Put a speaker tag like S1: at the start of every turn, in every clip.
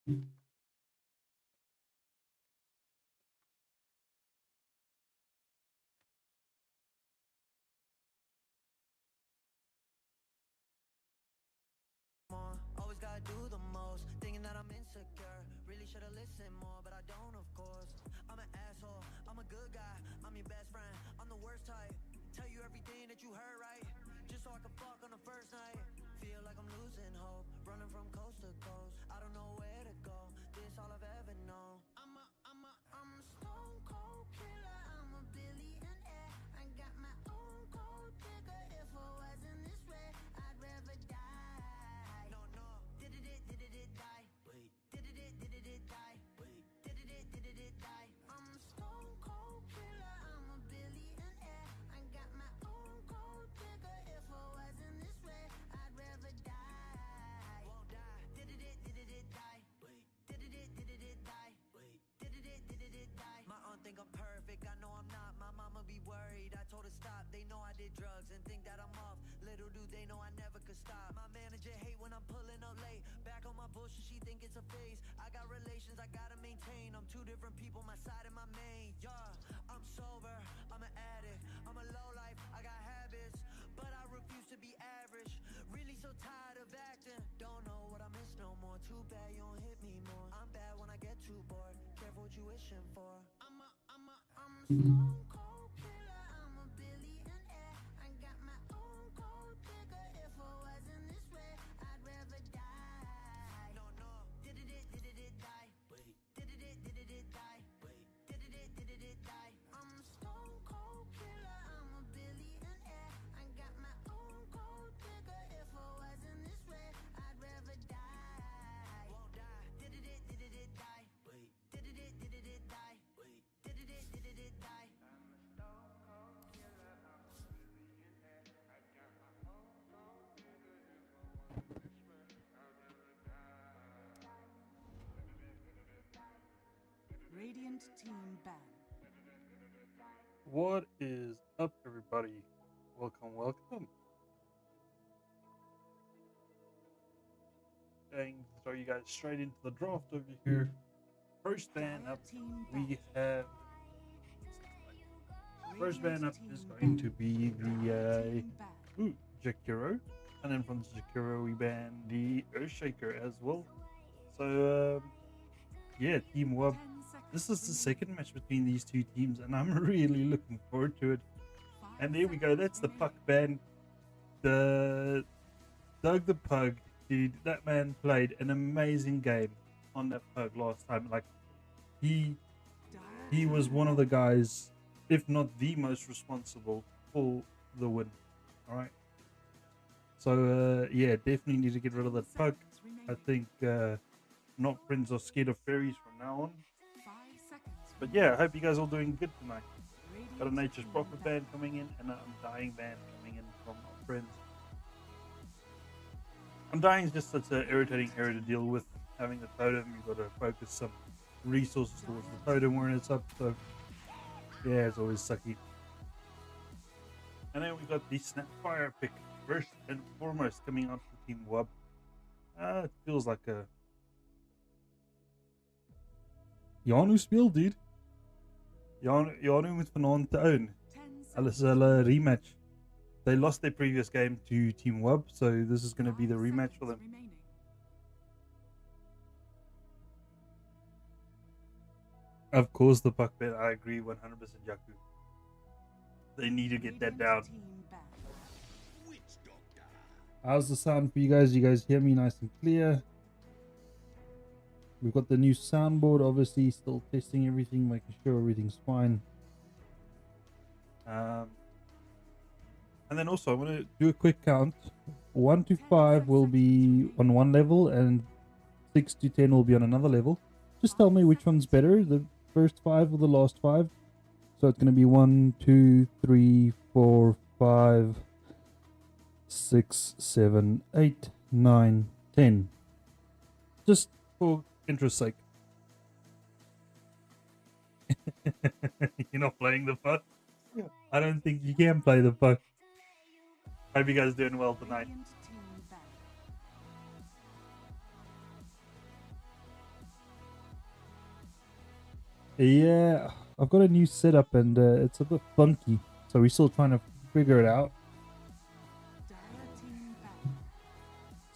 S1: Always gotta do the most, thinking that I'm insecure. Really should've listened more, but I don't, of course. I'm an asshole, I'm a good guy, I'm your best friend, I'm the worst type. Tell you everything that you heard, right? Just so I can fuck on the first night. Feel like I'm losing hope, running from coast to coast. I don't know where to go, this all I've ever known. I'm a stone cold killer, I'm a billionaire. I got my own gold digger. If I wasn't this way, I'd rather die. No, did it die? Wait, did it die? Wait, did it die? I'm a stone cold killer, I'm a billionaire. I got my own gold digger. If I wasn't this way, I'd rather die. Won't die. Did it die? Wait, did it die? Wait, did it die? My aunt think I'm perfect, I know I'm not. My mama be worried, I told her stop. They know I did drugs and think that I'm off. Little do they know I never could stop. My manager hate when I'm pulling up late. Back on my bullshit, she think it's a phase. I got relations I gotta maintain. I'm two different people, my side and my main. Yeah, I'm sober, I'm an addict, I'm a low life, I got habits, but I refuse to be average. Really so tired of acting, don't know what I miss no more. Too bad you don't hit me more. I'm bad when I get too bored. Careful what you wishing for. I'm a stone cold killer, I'm a billionaire. I got my own gold digger. If I wasn't this way, I'd rather die. No, did it die? Wait, did it die? Wait, did it die? I'm a stone cold killer, I'm a billionaire. I got my own gold digger. If I wasn't this way, I'd rather die. Won't die. Did it die? Wait, did it die? Wait, did it die? I'm a stone cold killer, I'm a billionaire. I got my own gold digger. If I wasn't this way, I'd rather die.
S2: Radiant team ban.
S3: What is up, everybody? Welcome. Going to throw you guys straight into the draft over here. First ban up, we have. First ban up is going to be the Jakiro, and then from the Jakiro we ban the Earthshaker as well. So yeah, Team WUB. This is the second match between these two teams, and I'm really looking forward to it. And there we go. That's the puck ban. The Doug the Pug, dude. That man played an amazing game on that pug last time. Like he was one of the guys, if not the most responsible for the win. All right. So yeah, definitely need to get rid of that pug. I think not friends or scared of fairies from now on. But yeah, I hope you guys all doing good tonight. Got a Nature's Prophet band coming in and an Undying band coming in from our friends. Undying is just such an irritating area to deal with. Having the totem, you've got to focus some resources towards the totem when it's up. So yeah, it's always sucky. And then we've got the Snapfire pick first and foremost coming out for Team WUB. It feels like a Janu speel, dude. Janu moet vanaand te own. Hulle is hulle rematch. They lost their previous game to Team WUB, so this is going to be the rematch for them. Of course, the puck bet. I agree 100%, Yaku. They need to get that down. How's the sound for you guys? You guys hear me nice and clear? We've got the new soundboard, obviously, still testing everything, making sure everything's fine. And then also, I'm going to do a quick count. 1 to 5 will be on one level, and 6 to 10 will be on another level. Just tell me which one's better, the first 5 or the last 5. So it's going to be 1, 2, 3, 4, 5, 6, 7, 8, 9, 10. Just for interest's sake. You're not playing the puck? I don't think you can play the puck. Hope you guys are doing well tonight. Yeah, I've got a new setup and it's a bit funky, so we're still trying to figure it out.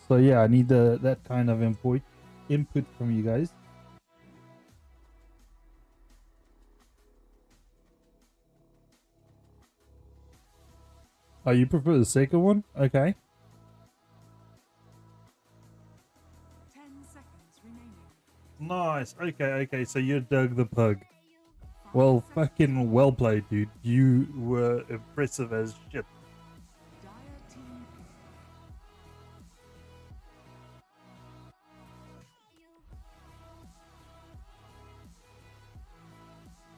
S3: So yeah, I need that kind of input from you guys. Oh, you prefer the second one? Okay.
S2: 10 seconds remaining.
S3: Nice. Okay. So you dug the pug. Well, fucking well played, dude. You were impressive as shit.
S2: Dire team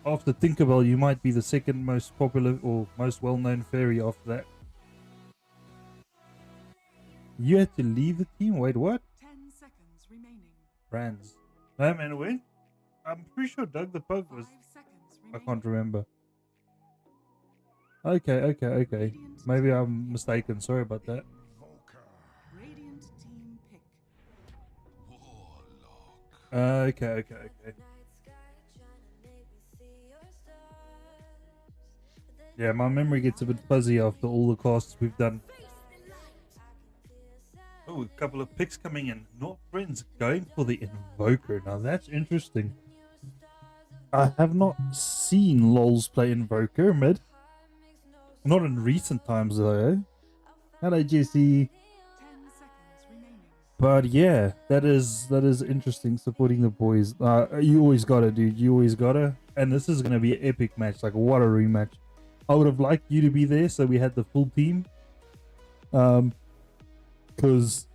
S2: pick.
S3: After Tinkerbell, you might be the second most popular or most well-known fairy after that. You had to leave the team? Wait, what?
S2: 10 seconds remaining.
S3: Brands. No, man, wait. I'm pretty sure Doug the Pug
S2: 5
S3: was...
S2: seconds
S3: I
S2: remaining.
S3: can't remember. Okay. Maybe I'm mistaken. Sorry about that.
S2: Radiant team pick.
S3: Okay. Yeah, my memory gets a bit fuzzy after all the casts we've done. Oh, a couple of picks coming in. Not friends, going for the Invoker. Now that's interesting. I have not seen LOLs play Invoker mid. Not in recent times though. Hello, Jesse.
S2: 10 seconds remaining.
S3: But yeah, that is interesting. Supporting the boys. You always gotta, dude. You always gotta. And this is gonna be an epic match. Like what a rematch. I would have liked you to be there, so we had the full team. Cause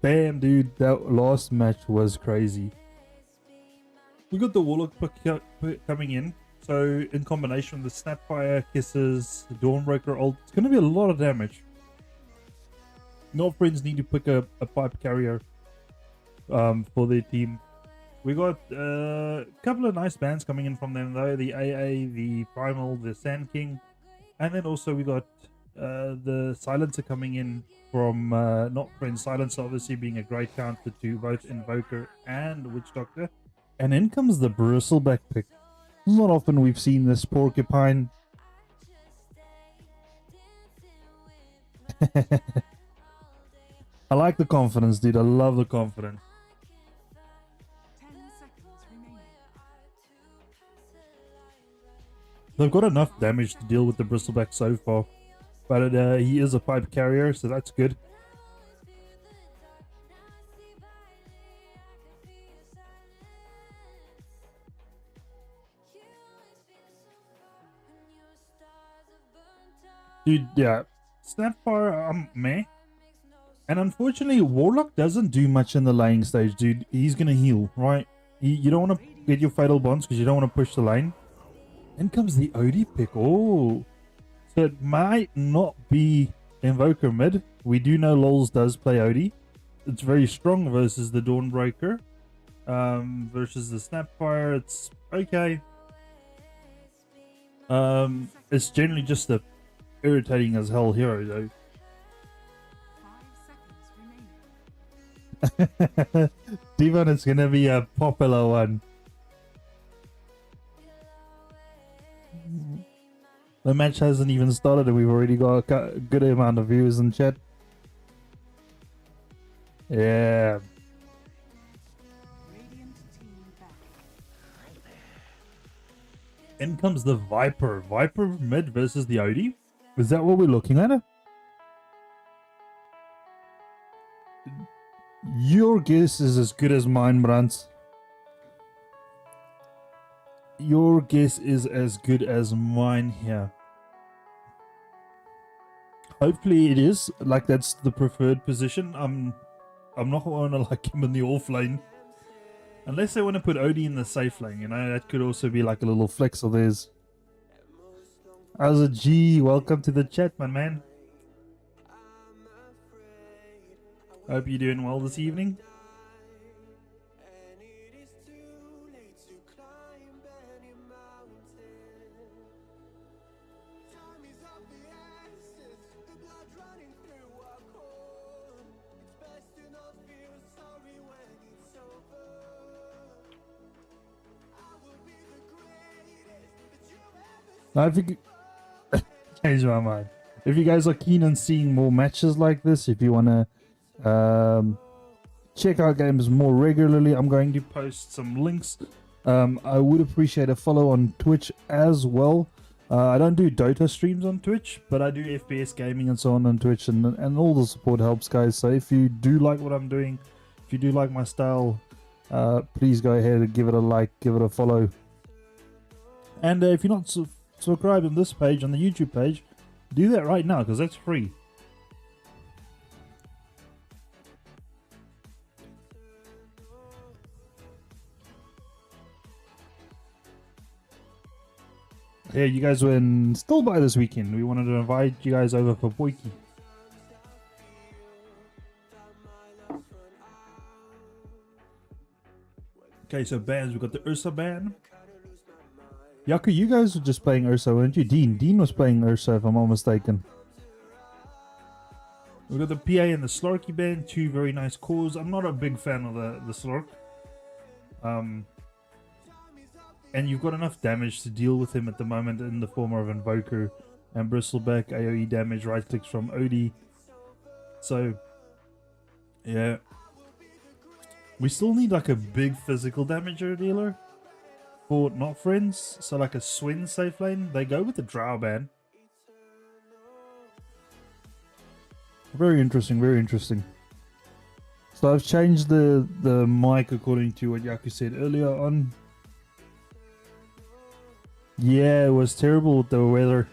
S3: damn, dude, that last match was crazy. We got the Warlock coming in. So in combination with the Snapfire, Kisses, the Dawnbreaker ult, it's gonna be a lot of damage. North Friends need to pick a pipe carrier for their team. We got a couple of nice bands coming in from them though. The AA, the Primal, the Sand King. And then also we got the Silencer coming in from Not Friends. Silencer obviously being a great counter to both Invoker and Witch Doctor. And in comes the Bristleback pick. Not often we've seen this Porcupine. I like the confidence, dude. I love the confidence.
S2: 10 seconds remaining.
S3: They've got enough damage to deal with the Bristleback so far. But he is a pipe carrier, so that's good. Dude, yeah. Snapfire, meh. And unfortunately, Warlock doesn't do much in the laning stage, dude. He's gonna heal, right? You don't want to get your Fatal Bonds because you don't want to push the lane. Then comes the OD pick. Oh. So it might not be Invoker mid. We do know LoLs does play OD. It's very strong versus the Dawnbreaker. Versus the Snapfire, it's okay. It's generally just a irritating as hell hero though.
S2: 5 seconds remaining.
S3: Devon, it's gonna be a popular one. The match hasn't even started and we've already got a good amount of viewers in chat. Yeah.
S2: Radiant team back.
S3: In comes the Viper. Viper mid versus the OD. Is that what we're looking at? Your guess is as good as mine, Brant. Your guess is as good as mine here. Hopefully it is. Like that's the preferred position. I'm not gonna like him in the off lane. Unless they want to put Odie in the safe lane, you know, that could also be like a little flex of theirs. How's a G? Welcome to the chat, my man. Hope you're doing well this evening. Now, if you change my mind, if you guys are keen on seeing more matches like this, if you want to check out games more regularly, I'm going to post some links. I would appreciate a follow on Twitch as well. I don't do Dota streams on Twitch, but I do FPS gaming and so on Twitch, and all the support helps, guys. So if you do like what I'm doing, if you do like my style, please go ahead and give it a like, give it a follow. And if you're not subscribed on this page, on the YouTube page, do that right now, because that's free. Yeah, you guys were in Stillby this weekend. We wanted to invite you guys over for Boiki. Okay, so bands. We got the Ursa band. Yaku, you guys were just playing Ursa, weren't you? Dean was playing Ursa, if I'm not mistaken. We got the PA and the Slurky band. Two very nice cores. I'm not a big fan of the Slurk. And you've got enough damage to deal with him at the moment in the form of Invoker and Bristleback, AoE damage, right clicks from Odie. So, yeah. We still need like a big physical damager dealer for not friends. So like a Swin safe lane. They go with the Drow ban. Very interesting, very interesting. So I've changed the mic according to what Yaku said earlier on. Yeah, it was terrible with the weather.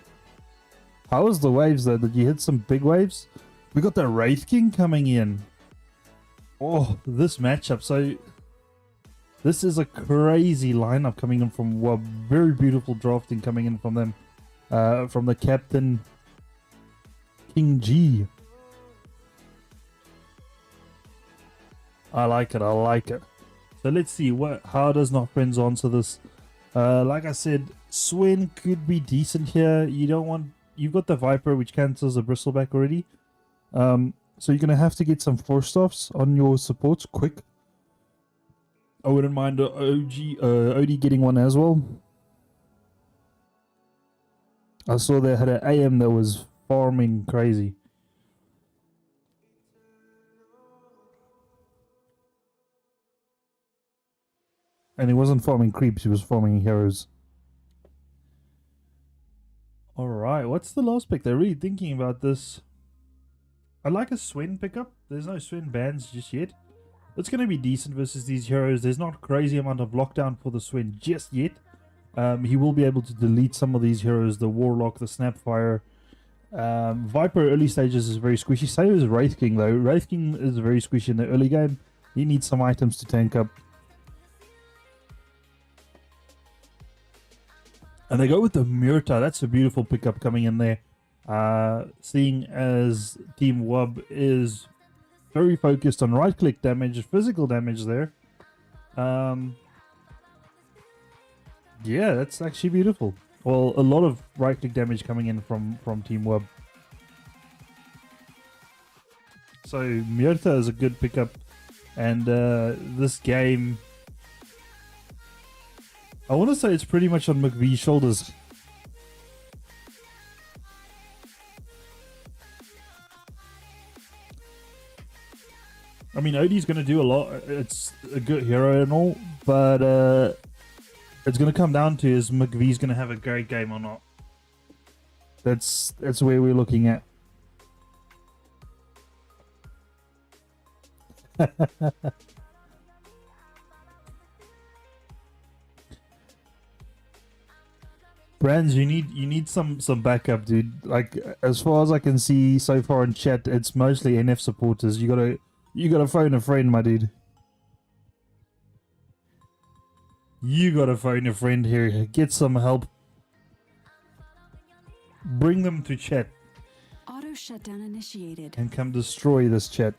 S3: How was the waves though? Did you hit some big waves? We got the Wraith King coming in. Oh, this matchup. So this is a crazy lineup coming in from WUB. Very beautiful drafting coming in from them. From the captain, King G. I like it, I like it. So let's see how does Not Friends answer this. Like I said, Swin could be decent here. You've got the Viper, which cancels the Bristleback already. So you're gonna have to get some force offs on your supports quick. I wouldn't mind OD getting one as well. I saw they had an AM that was farming crazy. And he wasn't farming creeps, he was farming heroes. Alright, what's the last pick? They're really thinking about this. I like a Swin pickup. There's no Swin bans just yet. It's going to be decent versus these heroes. There's not a crazy amount of lockdown for the Swin just yet. He will be able to delete some of these heroes. The Warlock, the Snapfire. Viper early stages is very squishy. Same as Wraith King though. Wraith King is very squishy in the early game. He needs some items to tank up. And they go with the Murta. That's a beautiful pickup coming in there. Seeing as Team WUB is very focused on right-click damage, physical damage there. Yeah, that's actually beautiful. Well, a lot of right-click damage coming in from Team WUB. So Murta is a good pickup. And this game, I want to say it's pretty much on McVee's shoulders. I mean, Odie's going to do a lot. It's a good hero and all, but it's going to come down to is McVee's going to have a great game or not. That's where we're looking at. Brands, you need some backup, dude. Like as far as I can see so far in chat, it's mostly NF supporters. You gotta phone a friend, my dude. You gotta phone a friend here. Get some help. Bring them to chat.
S2: Auto shutdown initiated.
S3: And come destroy this chat.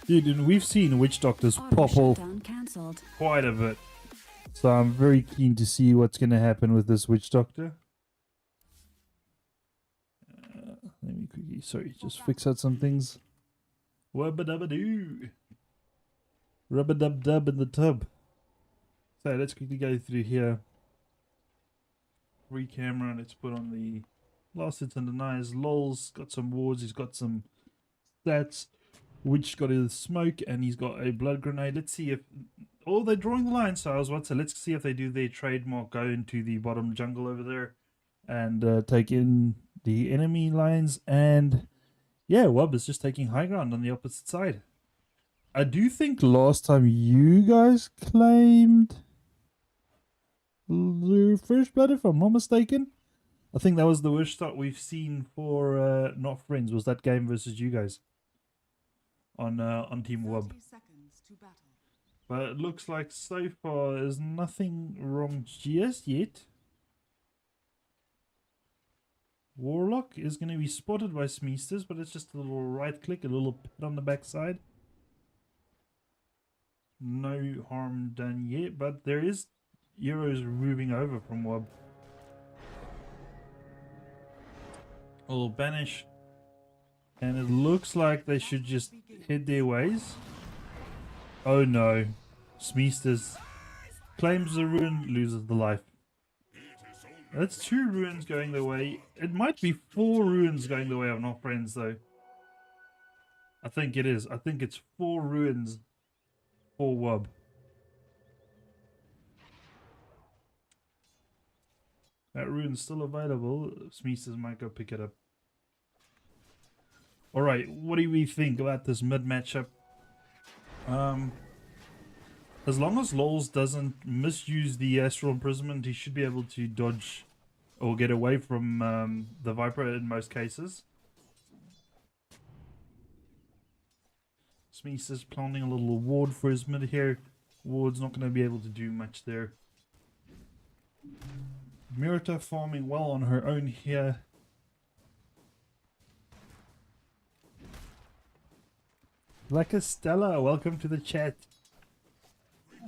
S3: Dude, and we've seen witch doctors pop off quite a bit. So I'm very keen to see what's going to happen with this witch doctor. Let me quickly, sorry, just fix out some things. Wabba-dabba-doo. Rub-a-dub-dub in the tub. So let's quickly go through here. Free camera, let's put on the last hits and denies. Lol's got some wards, he's got some stats. Witch got his smoke and he's got a blood grenade. Let's see if... Oh, they're drawing the line, so I was about to say, let's see if they do their trademark, go into the bottom jungle over there and take in the enemy lines. And yeah, WUB is just taking high ground on the opposite side. I do think last time you guys claimed the first blood, if I'm not mistaken. I think that was the worst start we've seen for Not Friends, was that game versus you guys on Team WUB. But it looks like so far there's nothing wrong just yet. Warlock is going to be spotted by Smeesters, but it's just a little right click, a little pit on the backside. No harm done yet, but there is Euros moving over from WUB. A little banish. And it looks like they should just head their ways. Oh no. Smeesters claims the ruin, loses the life. That's 2 ruins going their way. It might be 4 ruins going the way of Not Friends though. I think it is. I think it's 4 ruins for WUB. That rune's still available. Smeesters might go pick it up. Alright, what do we think about this mid matchup? As long as Lols doesn't misuse the Astral Imprisonment, he should be able to dodge or get away from the Viper in most cases. Smeesters planting a little ward for his mid here. Ward's not going to be able to do much there. Mirta farming well on her own here. Like a Stella, welcome to the chat.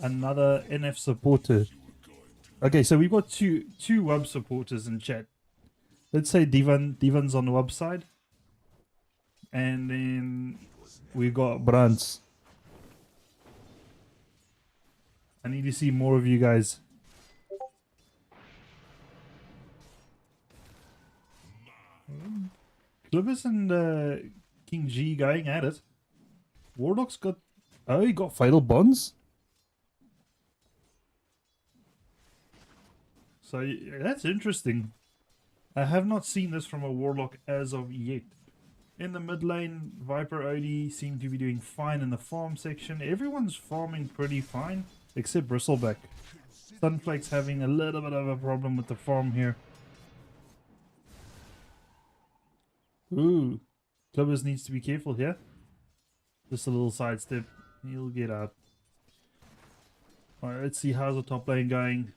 S3: Another NF supporter. Okay, so we've got two WUB supporters in chat. Let's say Divan's on the WUB side. And then we got Brans. I need to see more of you guys. Clippers and King G going at it. Warlock's got... Oh, he got Fatal Bonds? So, that's interesting. I have not seen this from a Warlock as of yet. In the mid lane, Viper Odie seem to be doing fine in the farm section. Everyone's farming pretty fine, except Bristleback. Sunflake's having a little bit of a problem with the farm here. Ooh, Clippers needs to be careful here. Just a little sidestep. He'll get out. Alright, let's see how's the top lane going.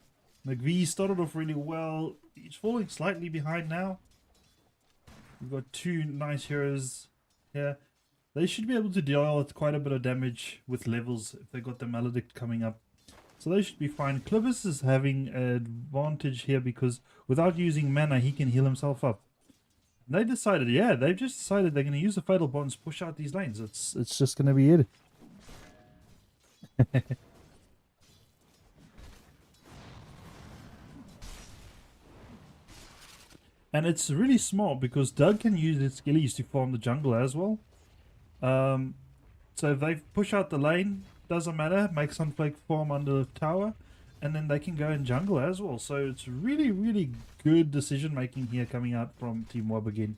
S3: McVee started off really well. He's falling slightly behind now. We've got 2 nice heroes here. They should be able to deal with quite a bit of damage with levels if they got the Maledict coming up. So they should be fine. Clippers is having an advantage here because without using mana, he can heal himself up. They decided, yeah, they've just decided they're going to use the Fatal Bonds, push out these lanes. It's just going to be it. And it's really smart because Doug can use his skillies to farm the jungle as well. So if they push out the lane, doesn't matter, make Sunflake farm under the tower, and then they can go in jungle as well. So it's really, really good decision making here coming out from Team WUB again.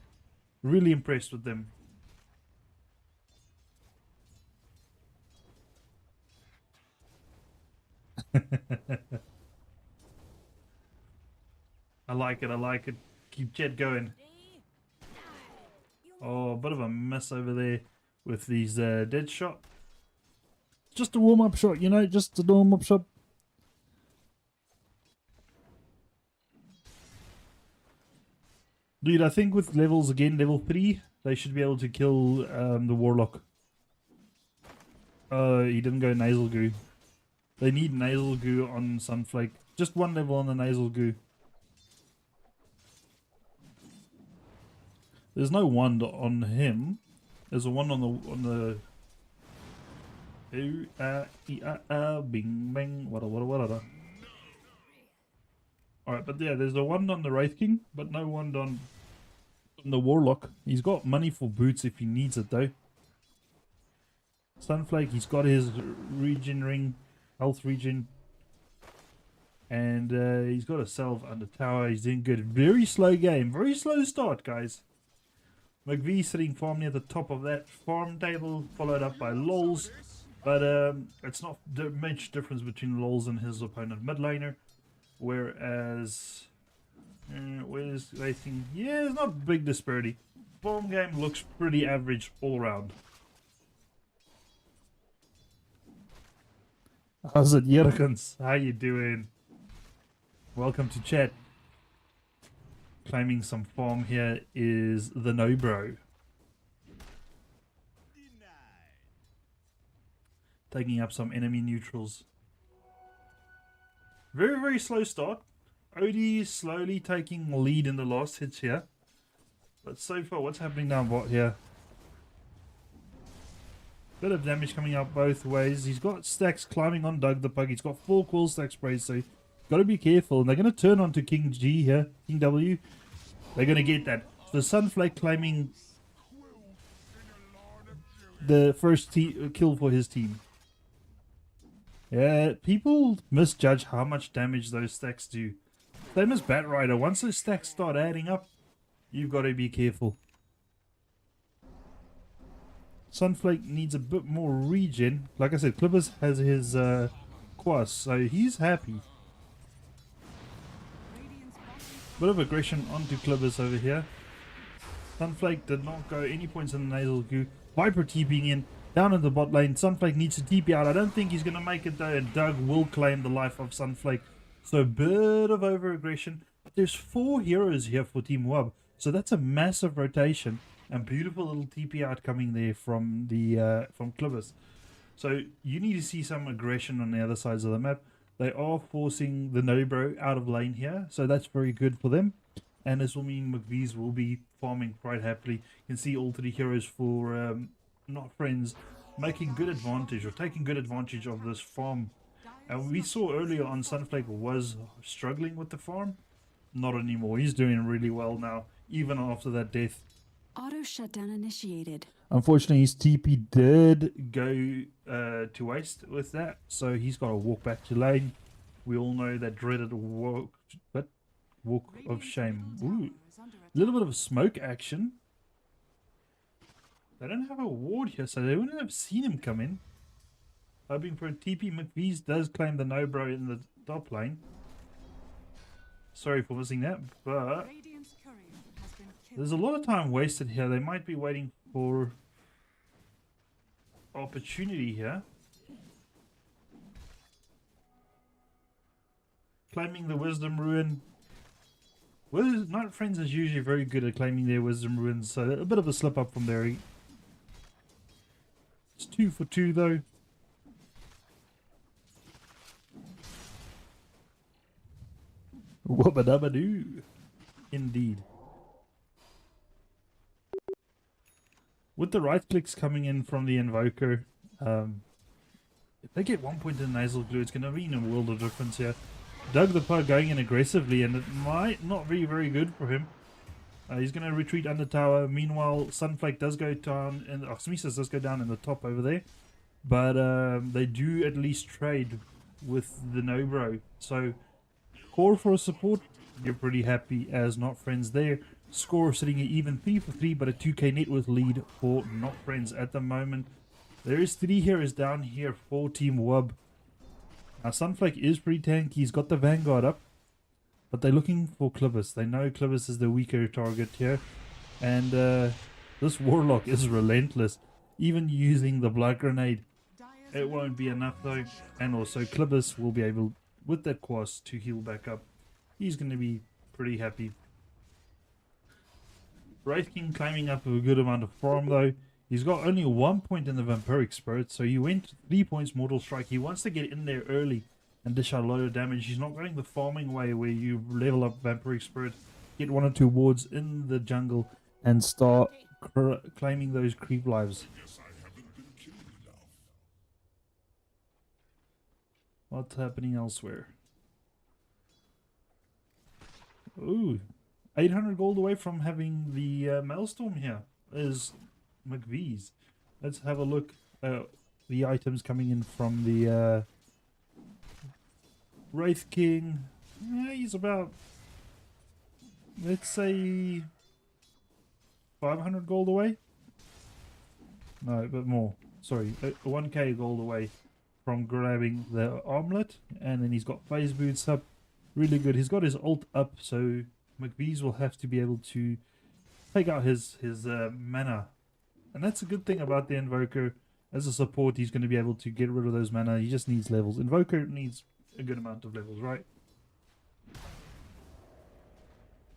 S3: Really impressed with them. I like it, I like it. Keep Jet going. Oh, a bit of a miss over there with these dead shot. Just a warm-up shot, you know, just a warm-up shot. Dude, I think with levels again, level 3, they should be able to kill the Warlock. He didn't go Nasal Goo. They need Nasal Goo on Sunflake. Just 1 level on the Nasal Goo. There's no wand on him. There's a wand on the Ooh, bing, bang, wada. Alright, but yeah, there's a wand on the Wraith King, but no wand on the Warlock. He's got money for boots if he needs it though. Sunflake, he's got his regen ring, health regen. And he's got a self under tower. He's doing good. Very slow game. Very slow start, guys. McVee sitting farm near the top of that farm table, followed up by Lols. But it's not much difference between Lols and his opponent mid laner. Whereas, where's Racing? Yeah, there's not a big disparity. Farm game looks pretty average all around. How's it, Jurgens? How you doing? Welcome to chat. Claiming some farm here is the No Bro. Taking up some enemy neutrals. Very, very slow start. Odie slowly taking lead in the last hits here. But so far, what's happening down bot here? Bit of damage coming out both ways. He's got stacks climbing on Doug the Pug. He's got 4 cool stack sprays, so got to be careful. And they're going to turn on to King G here. King W. They're going to get that. The Sunflake claiming the first kill for his team. Yeah, people misjudge how much damage those stacks do. Same as Bat Rider. Once those stacks start adding up, you've got to be careful. Sunflake needs a bit more regen. Like I said, Clippers has his quas, so he's happy. Bit of aggression onto Clippers over here. Sunflake did not go any points in the nasal goo. Viper TPing in, down in the bot lane. Sunflake needs to TP out. I don't think he's going to make it though, and Doug will claim the life of Sunflake. So a bit of over aggression. But there's 4 heroes here for Team WUB, so that's a massive rotation. And beautiful little TP out coming there from the from Clippers. So you need to see some aggression on the other sides of the map. They are forcing the No-Bro out of lane here, so that's very good for them. And this will mean McVee's will be farming quite happily. You can see all 3 heroes for Not Friends making good advantage or taking good advantage of this farm. And we saw earlier on Sunflake was struggling with the farm. Not anymore. He's doing really well now, even after that death.
S2: Auto shutdown initiated.
S3: Unfortunately, his TP did go to waste with that, so he's got to walk back to lane. We all know that dreaded walk of shame. Ooh, a little bit of smoke action. They don't have a ward here, so they wouldn't have seen him come in. Hoping for a TP. McVee's does claim the No-Bro in the top lane. Sorry for missing that, but there's a lot of time wasted here. They might be waiting for opportunity here. Claiming the Wisdom Ruin. Well, Night Friends is usually very good at claiming their Wisdom Ruins, so a bit of a slip up from there. It's 2 for 2 though. Wubba-dubba-doo. Indeed. With the right clicks coming in from the Invoker, if they get 1 point in Nasal Glue, it's going to mean a world of difference here. Doug the Pug going in aggressively, and it might not be very good for him. He's going to retreat under tower. Meanwhile, Sunflake does go down, and Smeesus does go down in the top over there. But they do at least trade with the No-Bro. So, core for a support, you're pretty happy as Not Friends there. Score sitting at even 3 for 3, but a 2k net worth lead for Not Friends at the moment. There is 3 heroes down here for Team WUB. Now Sunflake is pretty tanky, he's got the Vanguard up, but they're looking for Clivis. They know Clivis is the weaker target here, and this Warlock is relentless, even using the Blood Grenade. It won't be enough though, and also Clivis will be able, with that quas, to heal back up. He's going to be pretty happy. Wraith King climbing up a good amount of farm though. He's got only 1 point in the Vampiric Spirit, so he went 3 points Mortal Strike. He wants to get in there early and dish out a lot of damage. He's not going the farming way where you level up Vampiric Spirit, get 1 or 2 wards in the jungle, and start claiming those creep lives. What's happening elsewhere? Ooh, 800 gold away from having the Maelstrom here is McVee's. Let's have a look at the items coming in from the Wraith King. Yeah, he's about, let's say, 500 gold away. No, a bit more. Sorry, 1k gold away from grabbing the armlet. And then he's got phase boots up. Really good. He's got his ult up, so McVee's will have to be able to take out his mana. And that's a good thing about the Invoker. As a support, he's going to be able to get rid of those mana. He just needs levels. Invoker needs a good amount of levels, right?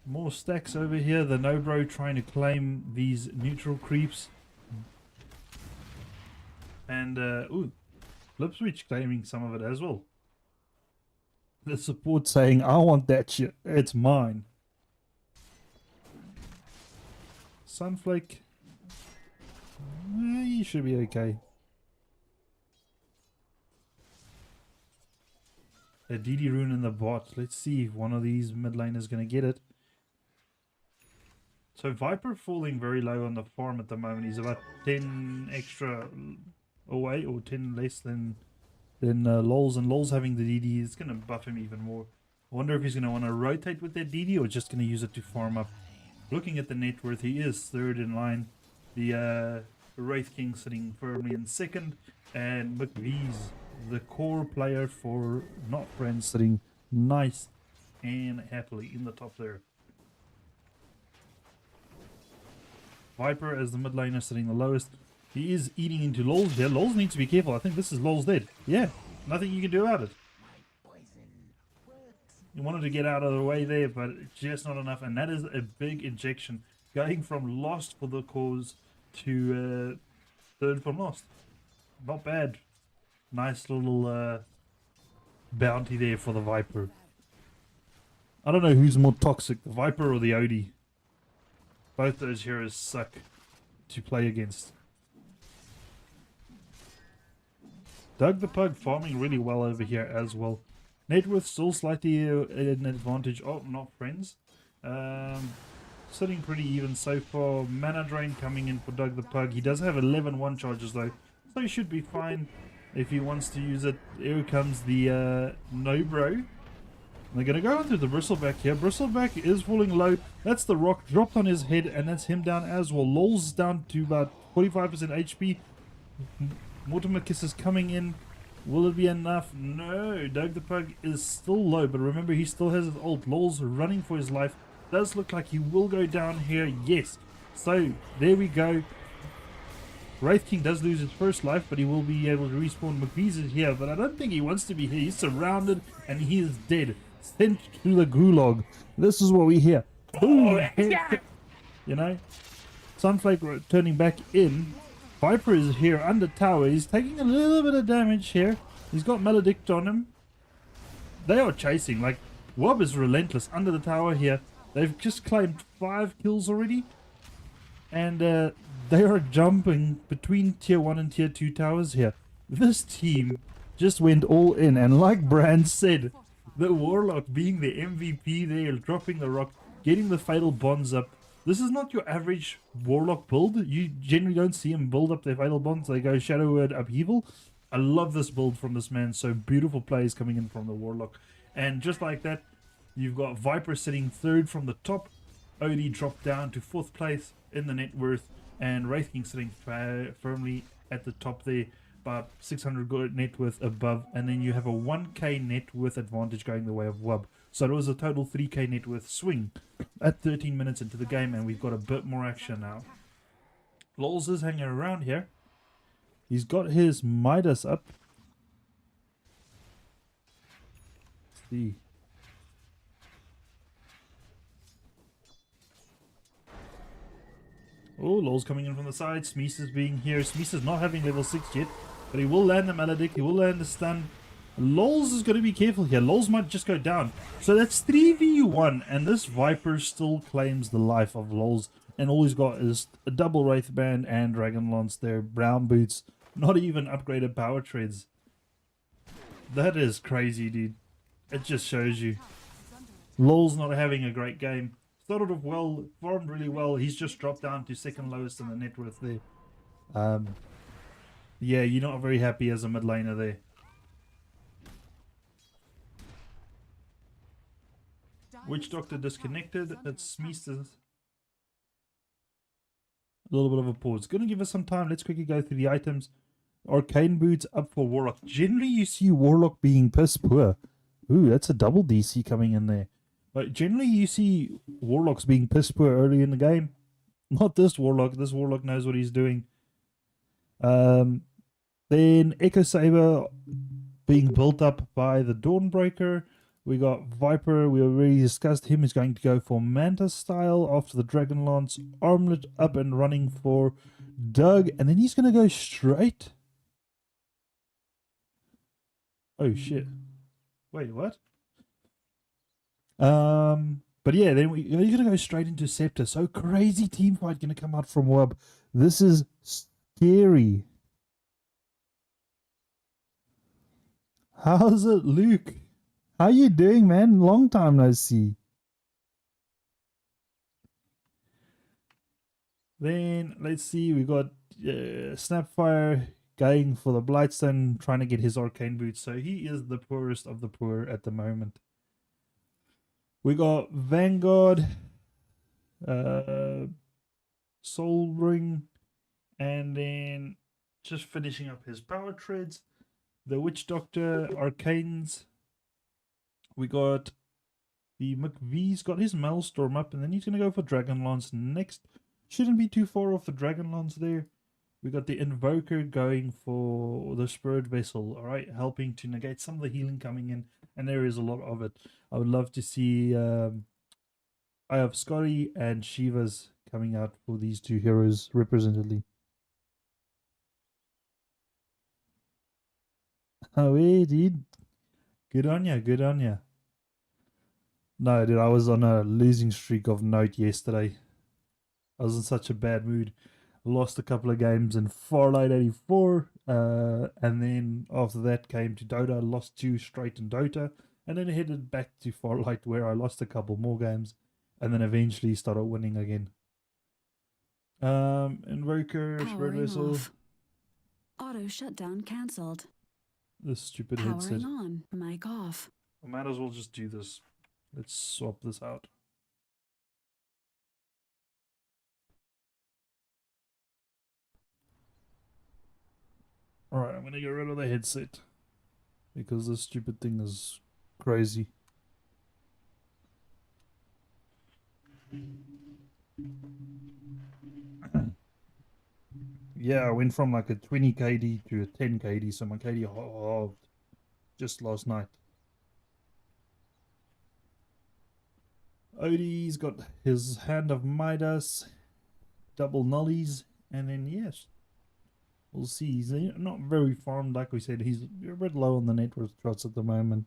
S3: More stacks over here. The No-Bro trying to claim these neutral creeps. And, ooh, Flip Switch claiming some of it as well. The support saying, I want that shit. It's mine. Sunflake. He should be okay. A DD rune in the bot. Let's see if one of these mid laners is going to get it. So Viper falling very low on the farm at the moment. He's about 10 extra away, or 10 less than Lols, and Lols having the DD is going to buff him even more. I wonder if he's going to want to rotate with that DD or just going to use it to farm up. Looking at the net worth, he is third in line. The Wraith King sitting firmly in second, and McVee's the core player for Not Friends sitting nice and happily in the top there. Viper as the mid laner sitting the lowest. He is eating into Lols here. Lols needs to be careful. I think this is Lols dead. Yeah, nothing you can do about it. You wanted to get out of the way there, but it's just not enough. And that is a big injection. Going from lost for the cause to third from lost. Not bad. Nice little bounty there for the Viper. I don't know who's more toxic, the Viper or the Odie. Both those heroes suck to play against. Doug the Pug farming really well over here as well. Net worth still slightly an advantage. Oh, Not Friends. Sitting pretty even so far. Mana drain coming in for Doug the Pug. He does have 11 one charges though, so he should be fine if he wants to use it. Here comes the No-Bro. They're going to go into the Bristleback here. Bristleback is falling low. That's the rock dropped on his head, and that's him down as well. Lol's down to about 45% HP. Mortimer Kiss is coming in. Will it be enough? No. Doug the Pug is still low, but remember he still has his ult. Lol's running for his life. Does look like he will go down here. Yes. So, there we go. Wraith King does lose his first life, but he will be able to respawn. McVee's is here, but I don't think he wants to be here. He's surrounded, and he is dead. Sent to the gulag. This is what we hear. Boom! You know? Sunflake turning back in. Viper is here under tower. He's taking a little bit of damage here. He's got Maledict on him. They are chasing. Like, WUB is relentless under the tower here. They've just claimed 5 kills already. And they are jumping between tier 1 and tier 2 towers here. This team just went all in. And like Brand said, the Warlock being the MVP there, dropping the rock, getting the Fatal Bonds up. This is not your average Warlock build. You generally don't see him build up their Fatal Bonds. They go Shadow Word Upheaval. I love this build from this man. So beautiful plays coming in from the Warlock. And just like that, you've got Viper sitting third from the top. Odie dropped down to 4th place in the net worth. And Wraith King sitting firmly at the top there. About 600 good net worth above. And then you have a 1k net worth advantage going the way of WUB. So it was a total 3k net worth swing at 13 minutes into the game, and we've got a bit more action now. Lols is hanging around here. He's got his Midas up. Let's see. Oh, Lol's coming in from the side. Smeese is being here. Smeese is not having level 6 yet, but he will land the Maledict. He will land the stun. Lols is going to be careful here. Lols might just go down. So that's 3v1, and this Viper still claims the life of Lols. And all he's got is a double Wraith Band and Dragon Lance there. Brown boots. Not even upgraded power treads. That is crazy, dude. It just shows you. LOL's not having a great game. Started off well, farmed really well. He's just dropped down to second lowest in the net worth there. Yeah, you're not very happy as a mid laner there. Witch Doctor disconnected. It's Smeester. A little bit of a pause. Gonna give us some time. Let's quickly go through the items. Arcane Boots up for Warlock. Generally, you see Warlock being piss poor. Ooh, that's a double DC coming in there. But generally, you see Warlocks being piss poor early in the game. Not this Warlock. This Warlock knows what he's doing. Then Echo Saber being built up by the Dawnbreaker. We got Viper. We already discussed him. He's going to go for Manta style after the Dragon Lance. Armlet up and running for Doug. And then he's going to go straight. Oh, shit. Wait, what? But yeah, then we're going to go straight into Scepter. So crazy team fight going to come out from WUB. This is scary. How's it, Luke? How you doing, man? Long time no see. Then, let's see, we got Snapfire going for the Blightstone, trying to get his Arcane Boots. So he is the poorest of the poor at the moment. We got Vanguard, Soul Ring, and then just finishing up his Power Treads. The Witch Doctor, Arcanes. We got the McVee's got his Maelstrom up, and then he's going to go for Dragon Lance next. Shouldn't be too far off the Dragon Lance there. We got the Invoker going for the Spirit Vessel, alright, helping to negate some of the healing coming in, and there is a lot of it. I would love to see Eye of Scotty and Shiva's coming out for these two heroes representatively. Oh, yeah, dude. Good on ya, good on ya. No, dude, I was on a losing streak of note yesterday. I was in such a bad mood. Lost a couple of games in Farlight 84, and then after that came to Dota, lost 2 straight in Dota, and then headed back to Farlight where I lost a couple more games, and then eventually started winning again. Invoker, Spirit Vessel.
S2: Off. Auto shutdown cancelled.
S3: This stupid
S2: Powering
S3: headset.
S2: on. Mic off.
S3: I might as well just do this. Let's swap this out. Alright, I'm gonna get rid of the headset because this stupid thing is crazy. Yeah, I went from like a 20 KD to a 10 KD, so my KD halved just last night. Odie's got his Hand of Midas, double nullies, and then yes, we'll see. He's not very farmed, like we said. He's a bit low on the net worth trots at the moment.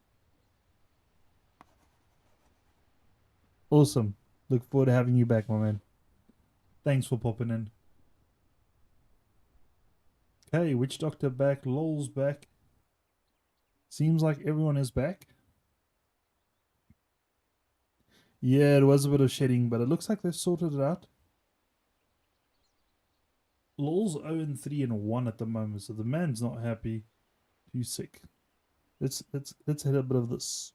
S3: Awesome. Look forward to having you back, my man. Thanks for popping in. Okay, Witch Doctor back, LOL's back. Seems like everyone is back. Yeah, it was a bit of shedding, but it looks like they've sorted it out. LOL's 0-3-1 at the moment, so the man's not happy. Too sick. Let's hit a bit of this.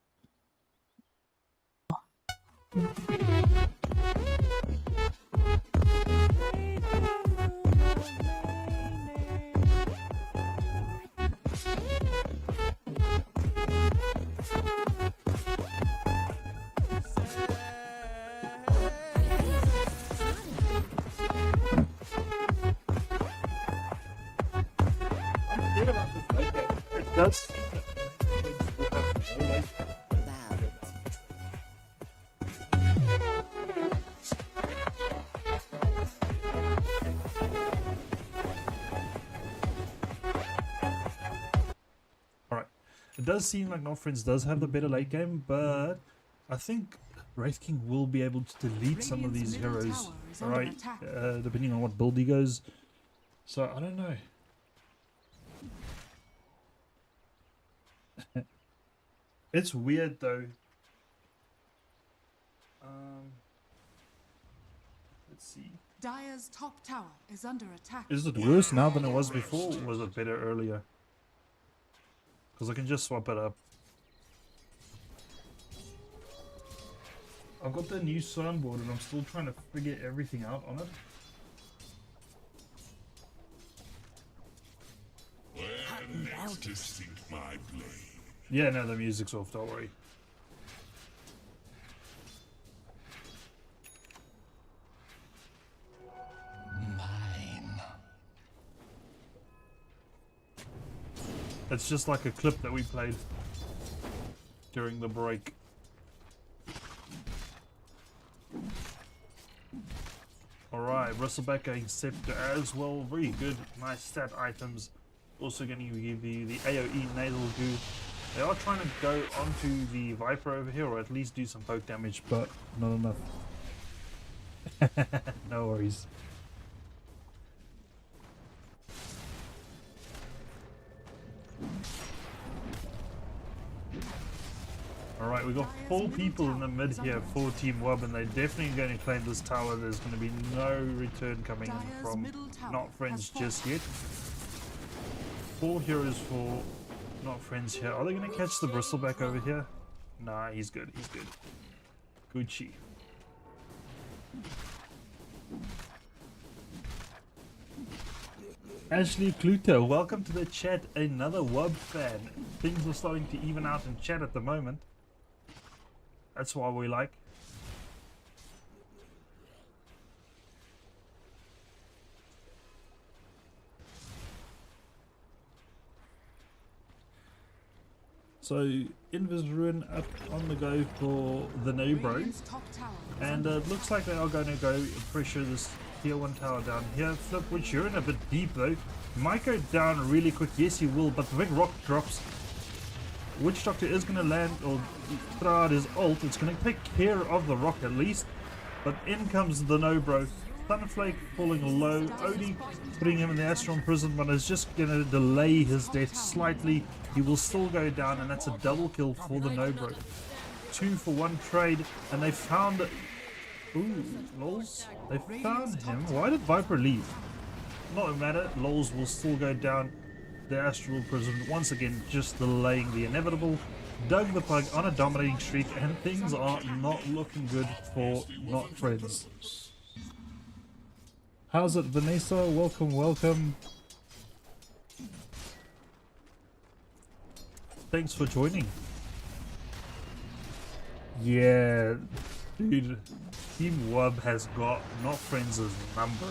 S3: It does seem Alright. It does seem like Not Friends does have the better late game, but I think Wraith King will be able to delete some of these heroes, alright, depending on what build he goes. So, I don't know. It's weird though. Let's see.
S4: Dire's top tower is under attack.
S3: Is it worse now than it was before, or was it better earlier? Because I can just swap it up. I've got the new soundboard and I'm still trying to figure everything out on it. Yeah, no, the music's off, don't worry. It's just like a clip that we played during the break. Alright, Bristleback going Scepter as well. Very good. Nice stat items. Also going to give you the AoE Nasal Goo. They are trying to go onto the Viper over here, or at least do some poke damage, but not enough. No worries. Alright, we got 4 people in the mid here for Team WUB, and they're definitely going to claim this tower. There's going to be no return coming in from not friends just yet. 4 heroes for not friends here. Are they going to catch the Bristleback over here? Nah, he's good. He's good. Gucci. Ashley Cluto, welcome to the chat. Another WUB fan. Things are starting to even out in chat at the moment. That's why we like. So, Invis Ruin up on the go for the Nobro. And it looks like they are going to go pressure this tier 1 tower down here. Flip, which you're in a bit deep though. Might go down really quick. Yes, he will, but the big rock drops. Witch Doctor is going to land or throw out his ult. It's going to take care of the rock at least. But in comes the Nobro. Thunderflake falling low. Odie putting him in the Astral Imprisonment is just going to delay his death slightly. He will still go down, and that's a double kill for the Nobro. 2 for 1 trade, and they found... Ooh, Lols. They found him. Why did Viper leave? Not matter. Lols will still go down. The Astral Imprisonment once again just delaying the inevitable. Doug the Pug on a dominating streak, and things are not looking good for not friends. How's it, Vanessa? Welcome, welcome. Thanks for joining. Yeah, dude, Team WUB has got not friends' number.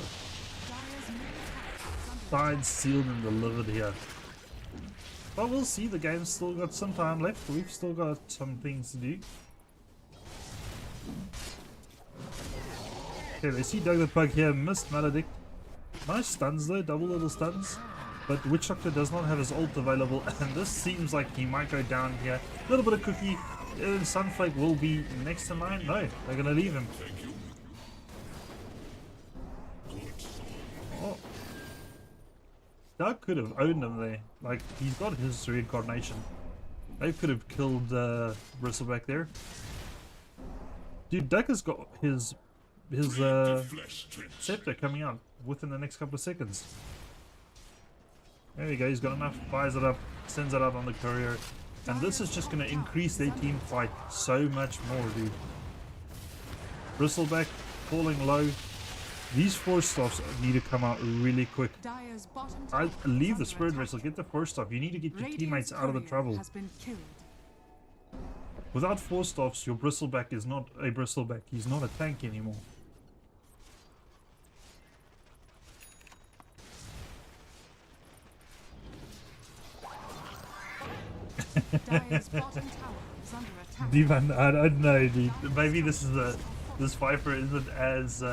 S3: Signed, sealed, and delivered here. But we'll see, the game's still got some time left. We've still got some things to do. Okay, they see Doug the Pug here, missed Maledict. Nice stuns though, double little stuns. But Witch Doctor does not have his ult available, and this seems like he might go down here. A little bit of cookie. Sunflake will be next in line. No, they're going to leave him. Oh. Doug could have owned him there. Like, he's got his reincarnation. They could have killed Bristleback there. Dude, Doug has got his scepter coming out within the next couple of seconds. There you go, he's got enough, fires it up, sends it out on the courier, and this is just going to increase their team fight so much more, dude. Bristleback falling low. These force staffs need to come out really quick. I leave the Spirit Vessel, get the force staff. You need to get your teammates out of the trouble. Without force staffs, your Bristleback is not a Bristleback. He's not a tank anymore. Divan, I don't know, dude. Maybe this Viper isn't as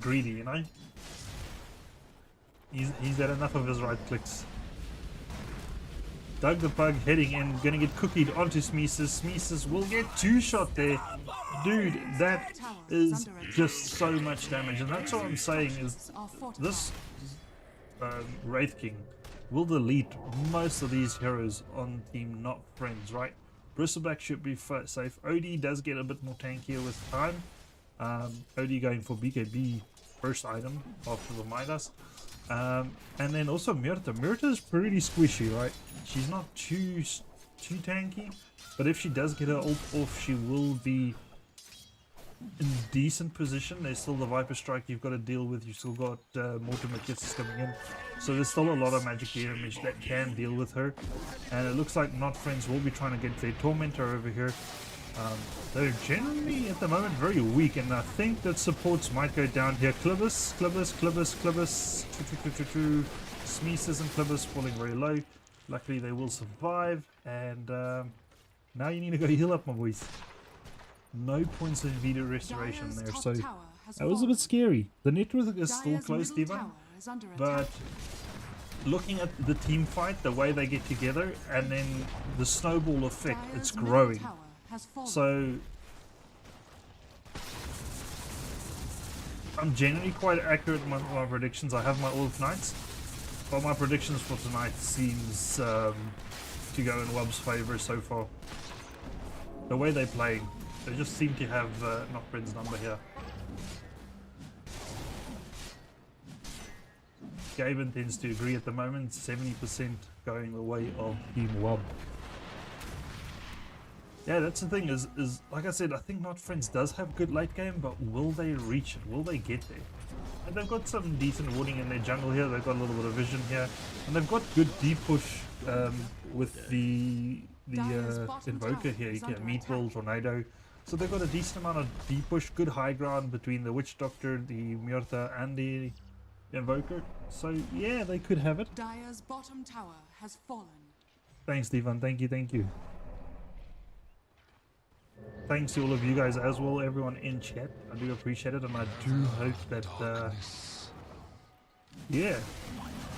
S3: greedy, you know? He's had enough of his right clicks. Doug the Pug heading in, gonna get cookied onto Smeesis. Smeesis will get 2-shot there. Dude, that is just so much damage, and that's what I'm saying is this Wraith King will delete most of these heroes on team not friends, right? Bristleback should be safe. OD does get a bit more tankier with time. OD going for BKB first item after the Midas. And then also Myrta. Myrta is pretty squishy, right? She's not too tanky, but if she does get her ult off, she will be in decent position. There's still the Viper Strike you've got to deal with. You've still got Mortimer Kisses coming in. So there's still a lot of magic damage that can deal with her. And it looks like Not Friends will be trying to get their Tormentor over here. They're generally at the moment very weak, and I think that supports might go down here. Clibbus, Smeeces and Clibbus falling very low. Luckily they will survive, and now you need to go heal up, my boys. No points of Vita restoration there, so that was a bit scary. The network is still close, Devon, but looking at the team fight, the way they get together, and then the snowball effect, it's growing. So I'm generally quite accurate in my predictions. I have my All of Knights, but my predictions for tonight seems to go in WUB's favor so far. The way they're playing, they just seem to have Not Friends' number here. Gaben tends to agree at the moment, 70% going the way of Team WUB. Yeah, that's the thing, is like I said, I think Not Friends does have good late game, but will they reach it? Will they get there? And they've got some decent warding in their jungle here, they've got a little bit of vision here, and they've got good deep push with the Invoker here. You can Meatball, Tornado. So they've got a decent amount of deep push, good high ground between the Witch Doctor, the Myrta, and the Invoker. So yeah, they could have it.
S4: Dire's bottom tower has fallen.
S3: Thanks, Devon. Thank you. Thanks to all of you guys as well, everyone in chat. I do appreciate it, and I do hope that, yeah,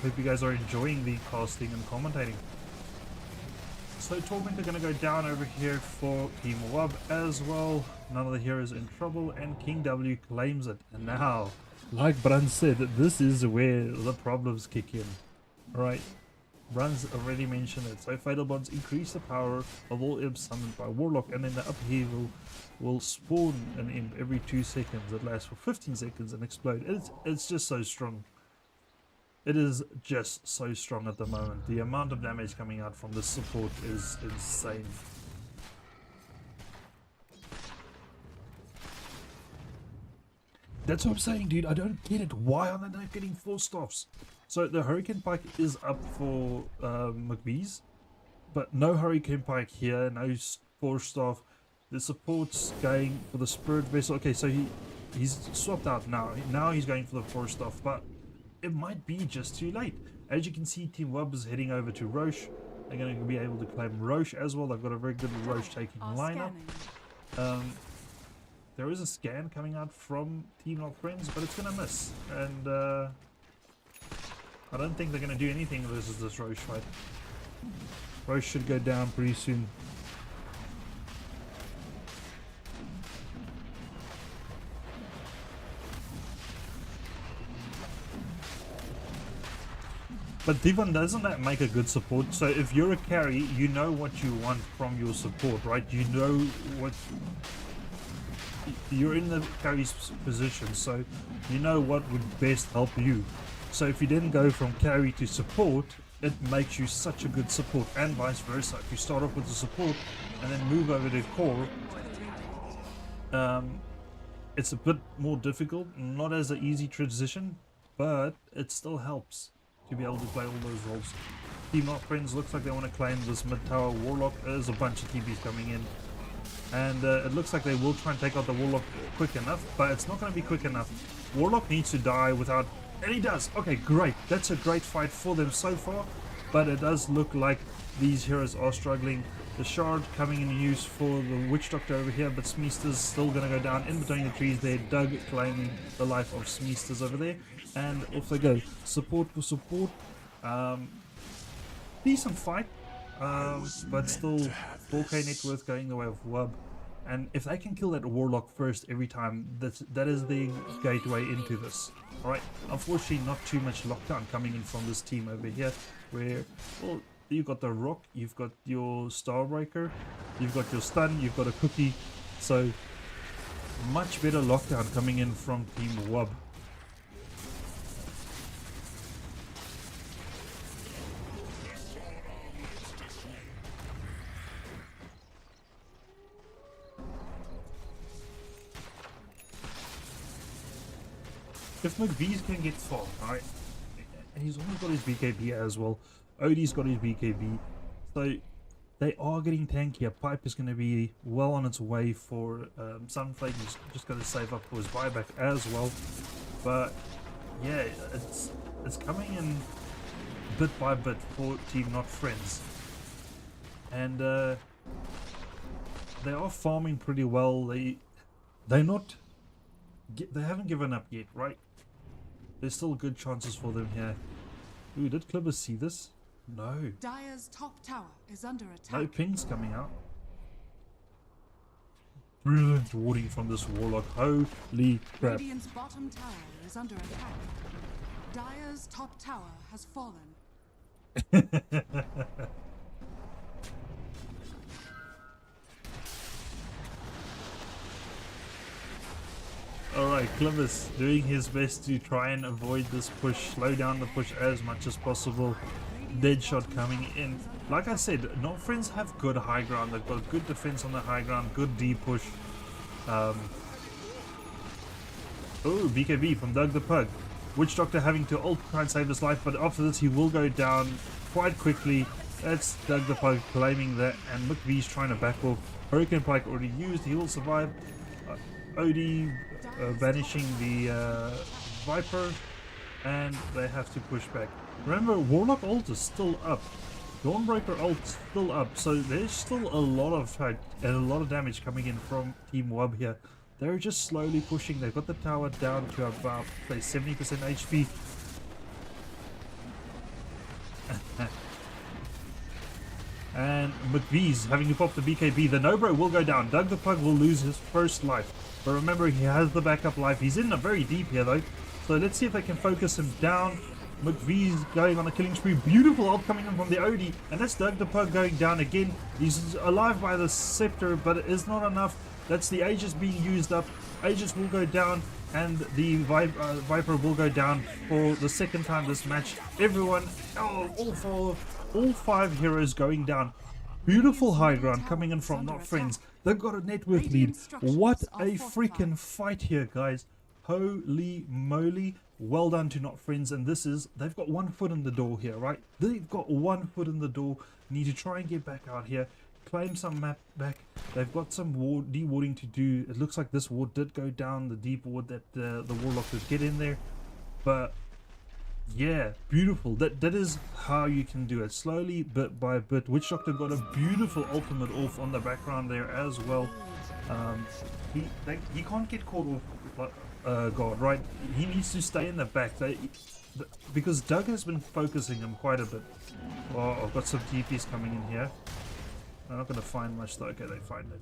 S3: hope you guys are enjoying the casting and commentating. So Torment are going to go down over here for Team WUB as well. None of the heroes in trouble, and King W claims it. And now, like Brun said, this is where the problems kick in. Alright, Brun's already mentioned it. So Fatal Bonds increase the power of all imps summoned by Warlock, and then the upheaval will spawn an imp every 2 seconds. It lasts for 15 seconds and explode. It's just so strong. It is just so strong at the moment. The amount of damage coming out from this support is insane. That's what I'm saying, dude. I don't get it. Why are they not getting 4 stops? So the Hurricane Pike is up for McBee's, but no Hurricane Pike here, no 4 staff. The support's going for the Spirit Vessel. Okay, so he's swapped out now. Now he's going for the 4 staff, but it might be just too late. As you can see, Team WUB is heading over to Roche. They're going to be able to claim Roche as well. They've got a very good Roche taking lineup. There is a scan coming out from Team Not Friends, but it's going to miss. And I don't think they're going to do anything versus this Roche fight. Roche should go down pretty soon. But Devon, doesn't that make a good support? So if you're a carry, you know what you want from your support, right? You know what... You're in the carry's position, so you know what would best help you. So if you then go from carry to support, it makes you such a good support, and vice versa. If you start off with the support and then move over to core, it's a bit more difficult, not as an easy transition, but it still helps to be able to play all those roles. Team Not Friends looks like they want to claim this mid-tower Warlock. There's a bunch of TPs coming in, and it looks like they will try and take out the Warlock quick enough, but it's not going to be quick enough. Warlock needs to die without... And he does! Okay, great. That's a great fight for them so far, but it does look like these heroes are struggling. The Shard coming in use for the Witch Doctor over here, but Smeester's still going to go down in between the trees there. Doug claiming the life of Smeester's over there, and off they go. Support for support. Decent fight, but still 4K net worth going the way of WUB. And if they can kill that Warlock first every time, that is the gateway into this. Alright, unfortunately not too much lockdown coming in from this team over here, where, well, you've got the Rock, you've got your Starbreaker, you've got your Stun, you've got a Cookie, so much better lockdown coming in from Team WUB. If McVees can get far, right? And he's almost got his BKB as well. Odie's got his BKB. So they are getting tankier. Pipe is going to be well on its way for Sunflake. He's just going to save up for his buyback as well. But yeah, it's coming in bit by bit for Team Not Friends. And they are farming pretty well. They haven't given up yet, right? There's still good chances for them here. Ooh, did Clippers see this? No.
S4: Dire's top tower is under attack.
S3: No pings coming out. Brilliant warding from this Warlock. Holy crap.
S4: Radiant's bottom tower is under attack. Dire's top tower has fallen.
S3: Alright, Clippers doing his best to try and avoid this push, slow down the push as much as possible. Deadshot coming in. Like I said, Not Friends have good high ground. They've got good defense on the high ground, good D push. Oh, BKB from Doug the Pug. Witch Doctor having to ult try and save his life, but after this he will go down quite quickly. That's Doug the Pug claiming that, and McVee's trying to back off. Hurricane Pike already used, he will survive. Odie vanishing the Viper, and they have to push back. Remember, Warlock ult is still up. Dawnbreaker ult still up, so there's still a lot of damage coming in from Team WUB here. They're just slowly pushing. They've got the tower down to about, say, 70% HP. And McVee's having to pop the BKB. The Nobro will go down. Doug the Pug will lose his first life. But remember, he has the backup life. He's in a very deep here, though. So let's see if they can focus him down. McVee's going on a killing spree. Beautiful ult coming in from the Odie. And that's Doug the Pug going down again. He's alive by the Scepter, but it is not enough. That's the Aegis being used up. Aegis will go down, and the Viper will go down for the second time this match. Everyone, all five heroes going down. Beautiful high ground coming in from Not Friends. They've got a net worth lead. What a freaking fight here, guys. Holy moly. Well done to Not Friends. And this is, they've got 1 foot in the door here, right? They've got 1 foot in the door. Need to try and get back out here. Claim some map back. They've got some de-warding to do. It looks like this ward did go down, the deep ward that the Warlock did get in there. But yeah, beautiful. That is how you can do it, slowly, bit by bit. Witch Doctor got a beautiful ultimate off on the background there as well. He can't get caught off guard, right? He needs to stay in the back because Doug has been focusing him quite a bit. Oh, I've got some TPs coming in here. I'm not going to find much though. Okay, they're fine.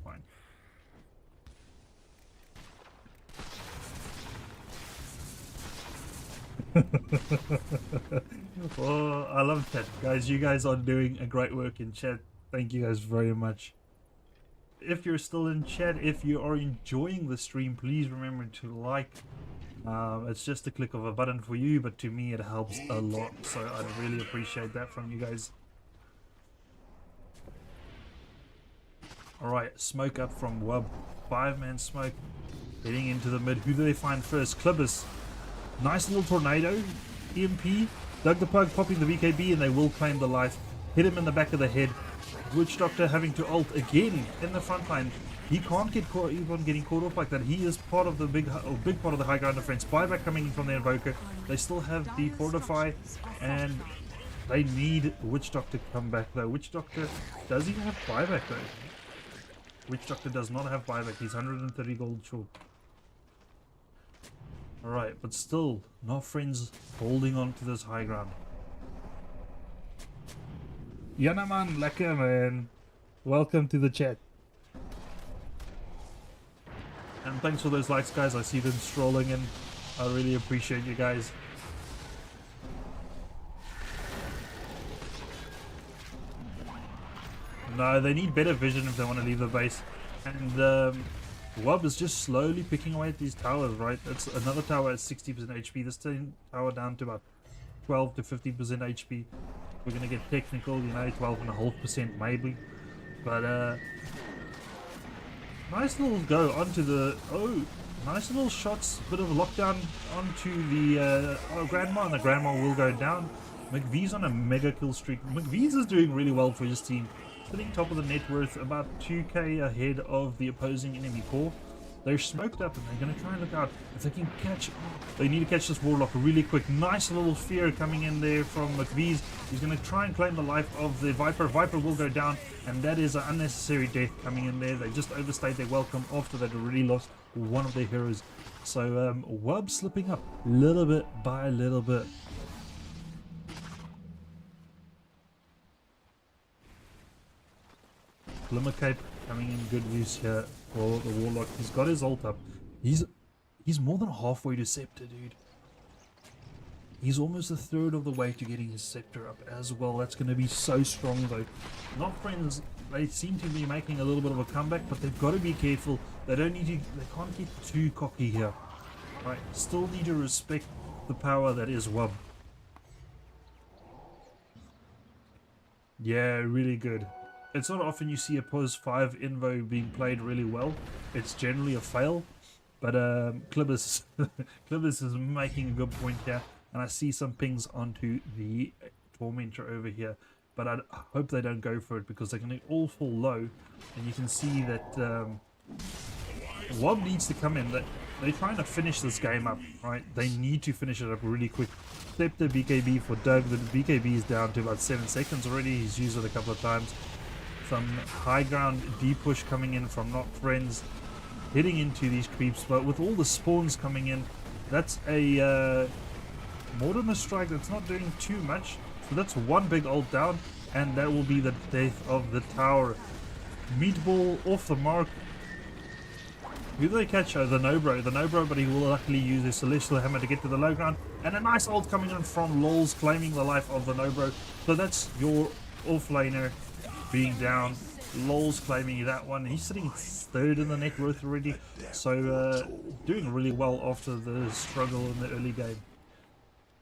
S3: Oh, I love chat, guys. You guys are doing a great work in chat. Thank you guys very much. If you're still in chat, if you are enjoying the stream, please remember to like. It's just a click of a button for you, but to me it helps a lot, so I'd really appreciate that from you guys. Alright, smoke up from WUB. 5-man smoke heading into the mid. Who do they find first? Clippers. Nice little tornado. EMP. Doug the Pug popping the BKB, and they will claim the life. Hit him in the back of the head. Witch Doctor having to ult again in the front line. He can't get caught, even getting caught off like that. He is part of the big part of the high ground defense. Buyback coming in from the Invoker. They still have the Fortify, and they need Witch Doctor to come back though. Witch Doctor, does he have buyback though? Witch Doctor does not have buyback. He's 130 gold short. Alright, but still, Not Friends holding on to this high ground. Yana man, lekker man. Welcome to the chat. And thanks for those likes, guys. I see them strolling in. I really appreciate you guys. No, they need better vision if they want to leave the base. And WUB is just slowly picking away at these towers, right? It's another tower at 60% HP. This tower down to about 12 to 15% HP. We're going to get technical, you know, 12.5% maybe. But nice little go onto the... Oh, nice little shots. Bit of lockdown onto the Grandma, and the Grandma will go down. McVee's on a mega kill streak. McVee's is doing really well for his team. Sitting top of the net worth, about 2k ahead of the opposing enemy core. They're smoked up and they're going to try and look out if they can catch... They need to catch this Warlock really quick. Nice little fear coming in there from McVee's. He's going to try and claim the life of the Viper. Viper will go down, and that is an unnecessary death coming in there. They just overstayed their welcome after they'd already lost one of their heroes. So WUB slipping up little bit by little bit. Glimmer Cape coming in good use here for the Warlock. He's got his ult up. He's more than halfway to Scepter, dude. He's almost a third of the way to getting his Scepter up as well. That's going to be so strong though. Not Friends, they seem to be making a little bit of a comeback, but they've got to be careful. They don't need to, they can't get too cocky here. Right, still need to respect the power that is WUB. Yeah, really good. It's not often you see a POS 5 Invo being played really well. It's generally a fail. But Clibbers is making a good point here. And I see some pings onto the Tormentor over here. But I hope they don't go for it, because they're going to all fall low. And you can see that WUB needs to come in. They're trying to finish this game up, right? They need to finish it up really quick. Step the BKB for Doug. The BKB is down to about 7 seconds already. He's used it a couple of times. Some high ground D-push coming in from Not Friends, hitting into these creeps, but with all the spawns coming in, that's a Mortimer strike that's not doing too much. So that's one big ult down, and that will be the death of the tower. Meatball off the mark. Who do they catch? The Nobro. The Nobro, but he will luckily use his Celestial Hammer to get to the low ground, and a nice ult coming in from Lols, claiming the life of the Nobro. So that's your offlaner being down. Lol's claiming that one. He's sitting third in the net worth already, so doing really well after the struggle in the early game.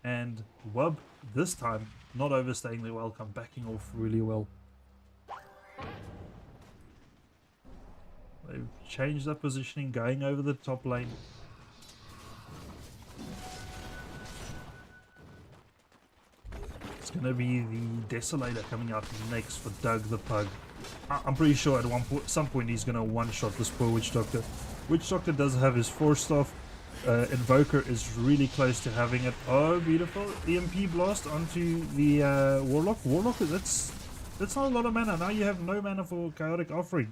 S3: And WUB this time not overstaying their welcome, backing off really well. They've changed their positioning, going over the top lane. It's going to be the Desolator coming out next for Doug the Pug. I'm pretty sure at some point he's going to one-shot this poor Witch Doctor. Witch Doctor does have his Force off. Invoker is really close to having it. Oh, beautiful. EMP blast onto the Warlock. Warlock, that's not a lot of mana. Now you have no mana for Chaotic Offering.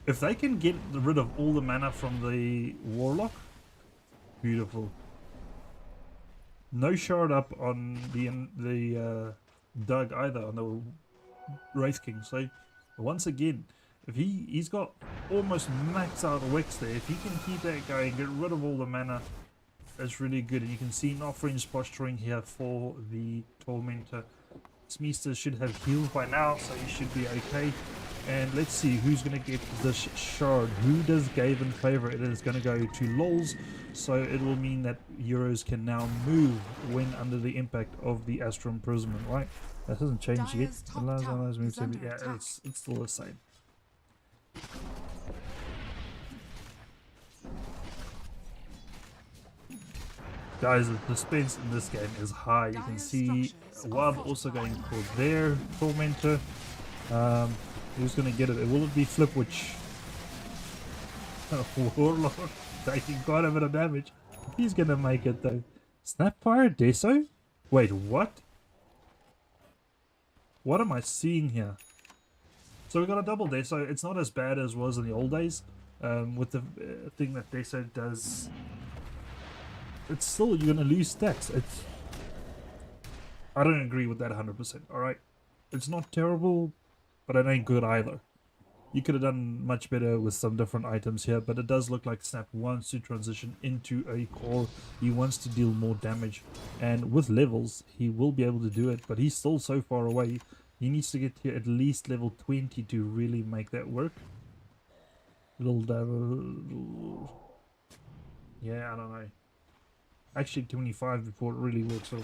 S3: If they can get rid of all the mana from the Warlock, beautiful. No shard up on the Doug either, on the Wraith King. So once again, if he's got almost maxed out Wix there, if he can keep that going, get rid of all the mana, that's really good. And you can see Nofrin's posturing here for the Tormentor. Smeester should have healed by now, so he should be okay. And let's see who's going to get this shard. Who does Gavin favor? It is going to go to Lols, so it will mean that heroes can now move when under the impact of the Astral Imprisonment, right? That hasn't changed yet. Allows moves to be, yeah, it's still the same. Guys, the suspense in this game is high. You can see WUB also going for their Tormentor. Who's going to get it? Will it be Flipwitch? Warlock taking quite a bit of damage. He's going to make it though. Snapfire Deso? Wait, what? What am I seeing here? So we got a double Deso. It's not as bad as was in the old days. With the thing that Deso does, it's still, you're going to lose stacks. I don't agree with that 100%. Alright. It's not terrible, but it ain't good either. You could have done much better with some different items here, but it does look like Snap wants to transition into a core. He wants to deal more damage, and with levels, he will be able to do it, but he's still so far away. He needs to get to at least level 20 to really make that work. Yeah, I don't know. Actually 25 before it really works out.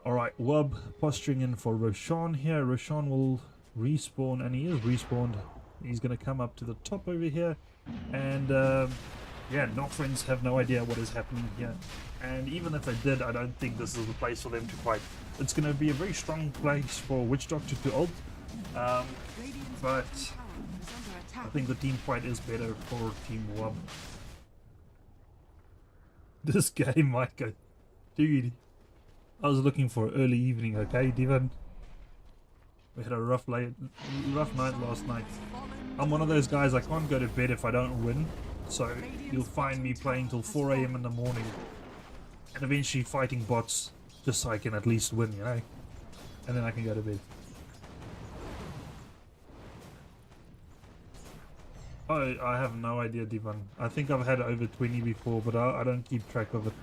S3: Alright, WUB posturing in for Roshan here. Roshan will respawn, and he is respawned. He's going to come up to the top over here, and yeah, not friends have no idea what is happening here, and even if they did, I don't think this is the place for them to fight. It's going to be a very strong place for Witch Doctor to ult, but I think the team fight is better for Team WUB. This game might go, dude. I was looking for early evening, okay, Devon? We had a rough night last night. I'm one of those guys, I can't go to bed if I don't win, so you'll find me playing till 4 AM in the morning, and eventually fighting bots, just so I can at least win, you know? And then I can go to bed. Oh, I have no idea, Devon. I think I've had over 20 before, but I don't keep track of it.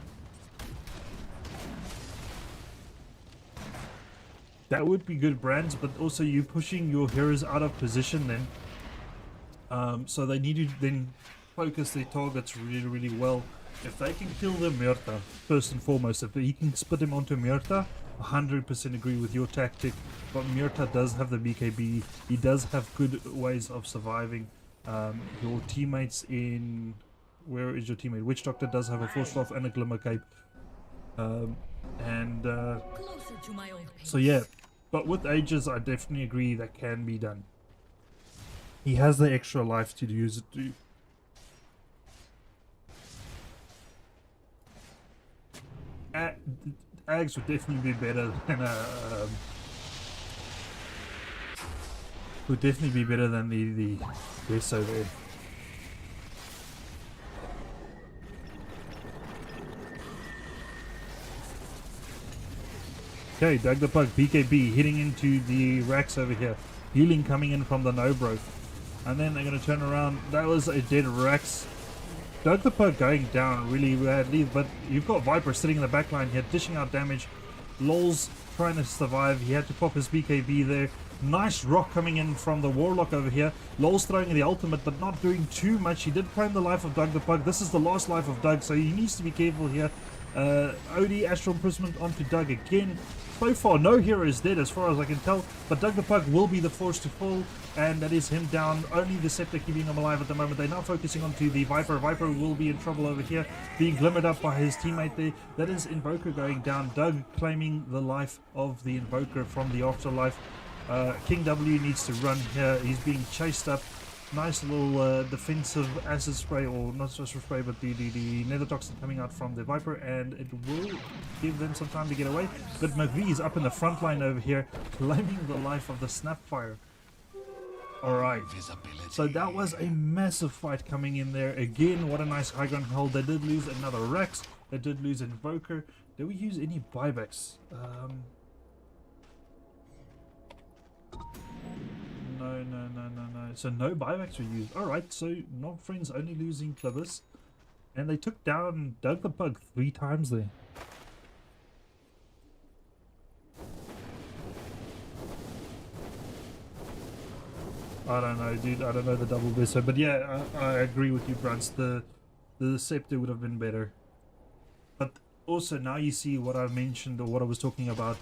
S3: That would be good brands, but also you pushing your heroes out of position then. So they need to then focus their targets really well. If they can kill the Myrta, first and foremost, if he can split him onto Myrta, 100% agree with your tactic. But Myrta does have the BKB, he does have good ways of surviving. Your teammates in... Where is your teammate? Witch Doctor does have a full staff and a Glimmer Cape. So yeah, but with Aegis I definitely agree that can be done. He has the extra life to use it to. Ags would definitely be better than the Beso there. Okay, Doug the Pug, BKB hitting into the racks over here. Healing coming in from the no-bro. And then they're going to turn around. That was a dead Rax. Doug the Pug going down really badly, but you've got Viper sitting in the back line here, dishing out damage. Lol's trying to survive. He had to pop his BKB there. Nice rock coming in from the Warlock over here. Lol's throwing the ultimate, but not doing too much. He did claim the life of Doug the Pug. This is the last life of Doug, so he needs to be careful here. OD Astral Imprisonment onto Doug again. So far, no hero is dead as far as I can tell, but Doug the Pug will be the force to fall, and that is him down. Only the Scepter keeping him alive at the moment. They're now focusing onto the Viper. Viper will be in trouble over here, being glimmered up by his teammate there. That is Invoker going down. Doug claiming the life of the Invoker from the afterlife. King W needs to run here. He's being chased up. Nice little defensive acid spray, or not just spray, but the nether toxin coming out from the Viper, and it will give them some time to get away. But McVee is up in the front line over here, claiming the life of the Snapfire. Alright, so that was a massive fight coming in there. Again, what a nice high ground hold. They did lose another Rex, they did lose Invoker. Did we use any buybacks? No. So no buybacks were used. Alright, so not friends only losing Clibbers. And they took down Doug the Pug 3 times there. I don't know, dude. I don't know the double beso. But yeah, I agree with you, Bruns. The Scepter would have been better. But also now you see what I mentioned, or what I was talking about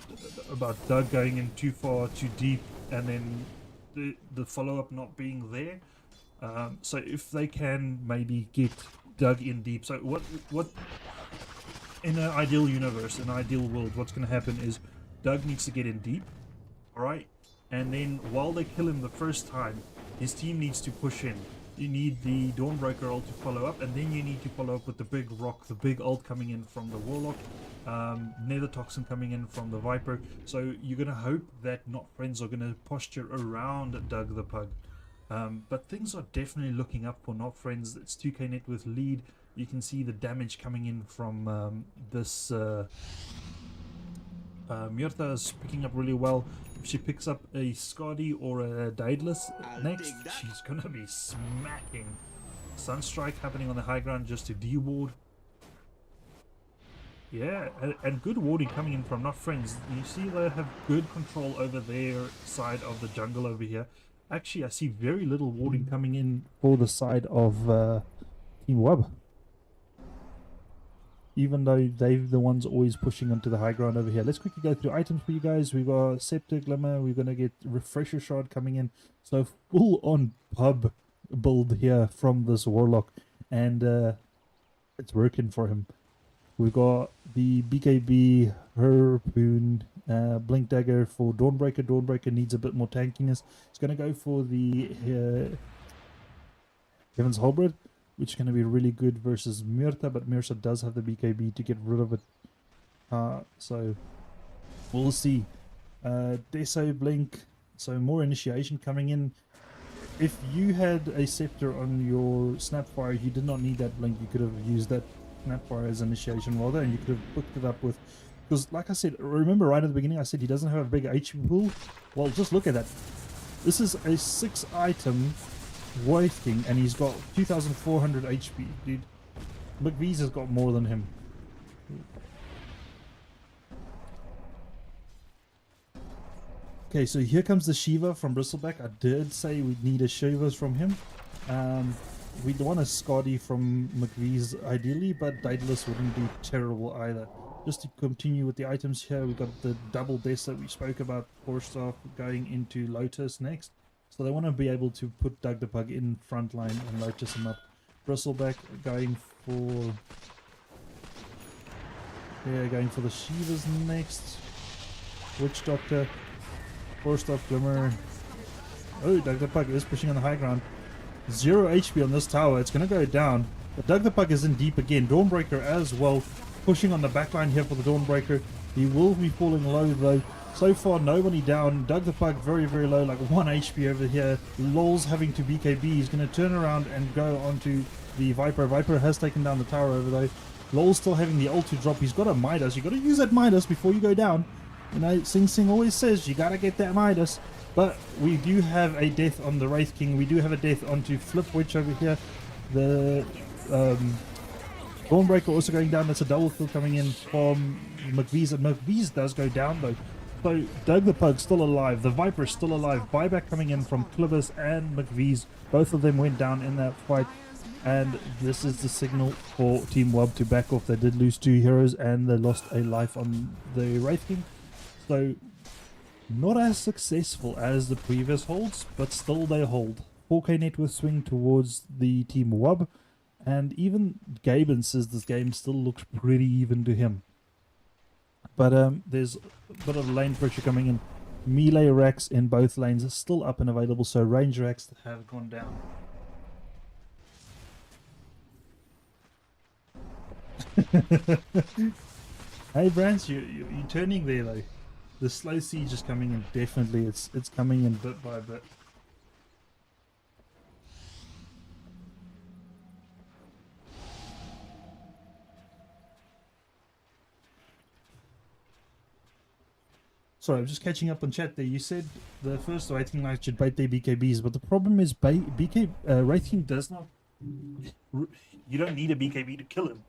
S3: Doug going in too far, too deep, and then the follow-up not being there. So if they can maybe get Doug in deep, so what in an ideal universe, in an ideal world, what's going to happen is Doug needs to get in deep, alright, and then while they kill him the first time, his team needs to push in. You need the Dawnbreaker ult to follow up, and then you need to follow up with the big rock, the big ult coming in from the Warlock, Nether Toxin coming in from the Viper. So you're going to hope that not friends are going to posture around Doug the Pug. But things are definitely looking up for not friends. It's 2k net with lead. You can see the damage coming in from this Myrtha is picking up really well. If she picks up a Skadi or a Daedalus next, she's gonna be smacking. Sunstrike happening on the high ground just to de-ward. Yeah, and good warding coming in from Not Friends. You see they have good control over their side of the jungle over here. Actually, I see very little warding coming in for the side of Team WUB. Even though they're the ones always pushing onto the high ground over here. Let's quickly go through items for you guys. We've got Scepter, Glimmer. We're going to get Refresher Shard coming in. So full on pub build here from this Warlock. And it's working for him. We've got the BKB, Harpoon, Blink Dagger for Dawnbreaker. Dawnbreaker needs a bit more tankiness. He's going to go for the Heaven's Halberd, which is going to be really good versus Myrtha, but Myrtha does have the BKB to get rid of it. So we'll see. Deso, Blink, so more initiation coming in. If you had a Scepter on your Snapfire, you did not need that Blink. You could have used that Snapfire as initiation rather, and you could have booked it up with, because like I said, remember right at the beginning I said he doesn't have a big HP pool. Well, just look at that. This is a 6 item Wraith King and he's got 2400 HP, dude. McVee's has got more than him. Okay, so here comes the Shiva from Bristleback. I did say we'd need a Shiva from him. We'd want a Skadi from McVee's ideally, but Daedalus wouldn't be terrible either. Just to continue with the items here, we've got the double deaths that we spoke about, Forstaff going into Lotus next. So they want to be able to put Doug the Pug in front line and Lotus him up. Bristleback going for... yeah, going for the Shivas next. Witch Doctor. Forstaff, Glimmer. Oh, Doug the Pug is pushing on the high ground. 0 HP on this tower. It's going to go down. But Doug the Pug is in deep again. Dawnbreaker as well. Pushing on the backline here for the Dawnbreaker. He will be falling low though. So far, nobody down. Doug the Pug very, very low, like 1 HP over here. Lol's having to BKB. He's going to turn around and go onto the Viper. Viper has taken down the tower over there. Lol's still having the ult to drop. He's got a Midas. You got to use that Midas before you go down. You know, Sing Sing always says you got to get that Midas. But we do have a death on the Wraith King. We do have a death onto Flip Witch over here. The Dawnbreaker also going down. That's a double kill coming in from McVee's. And McVee's does go down though. So Doug the Pug still alive. The Viper is still alive. Buyback coming in from Clibbus and McVee's. Both of them went down in that fight. And this is the signal for Team WUB to back off. They did lose 2 heroes and they lost a life on the Wraith King. So not as successful as the previous holds, but still they hold. 4K net worth swing towards the Team WUB, and even Gaben says this game still looks pretty even to him. But there's a bit of lane pressure coming in. Melee racks in both lanes are still up and available, so range racks have gone down. Hey Brance, you're turning there though. The slow siege is coming in, definitely. It's coming in bit by bit. Sorry, I'm just catching up on chat there. You said the first Wraithing Knight should bait their BKBs, but the problem is Wraithing does not... You don't need a BKB to kill him.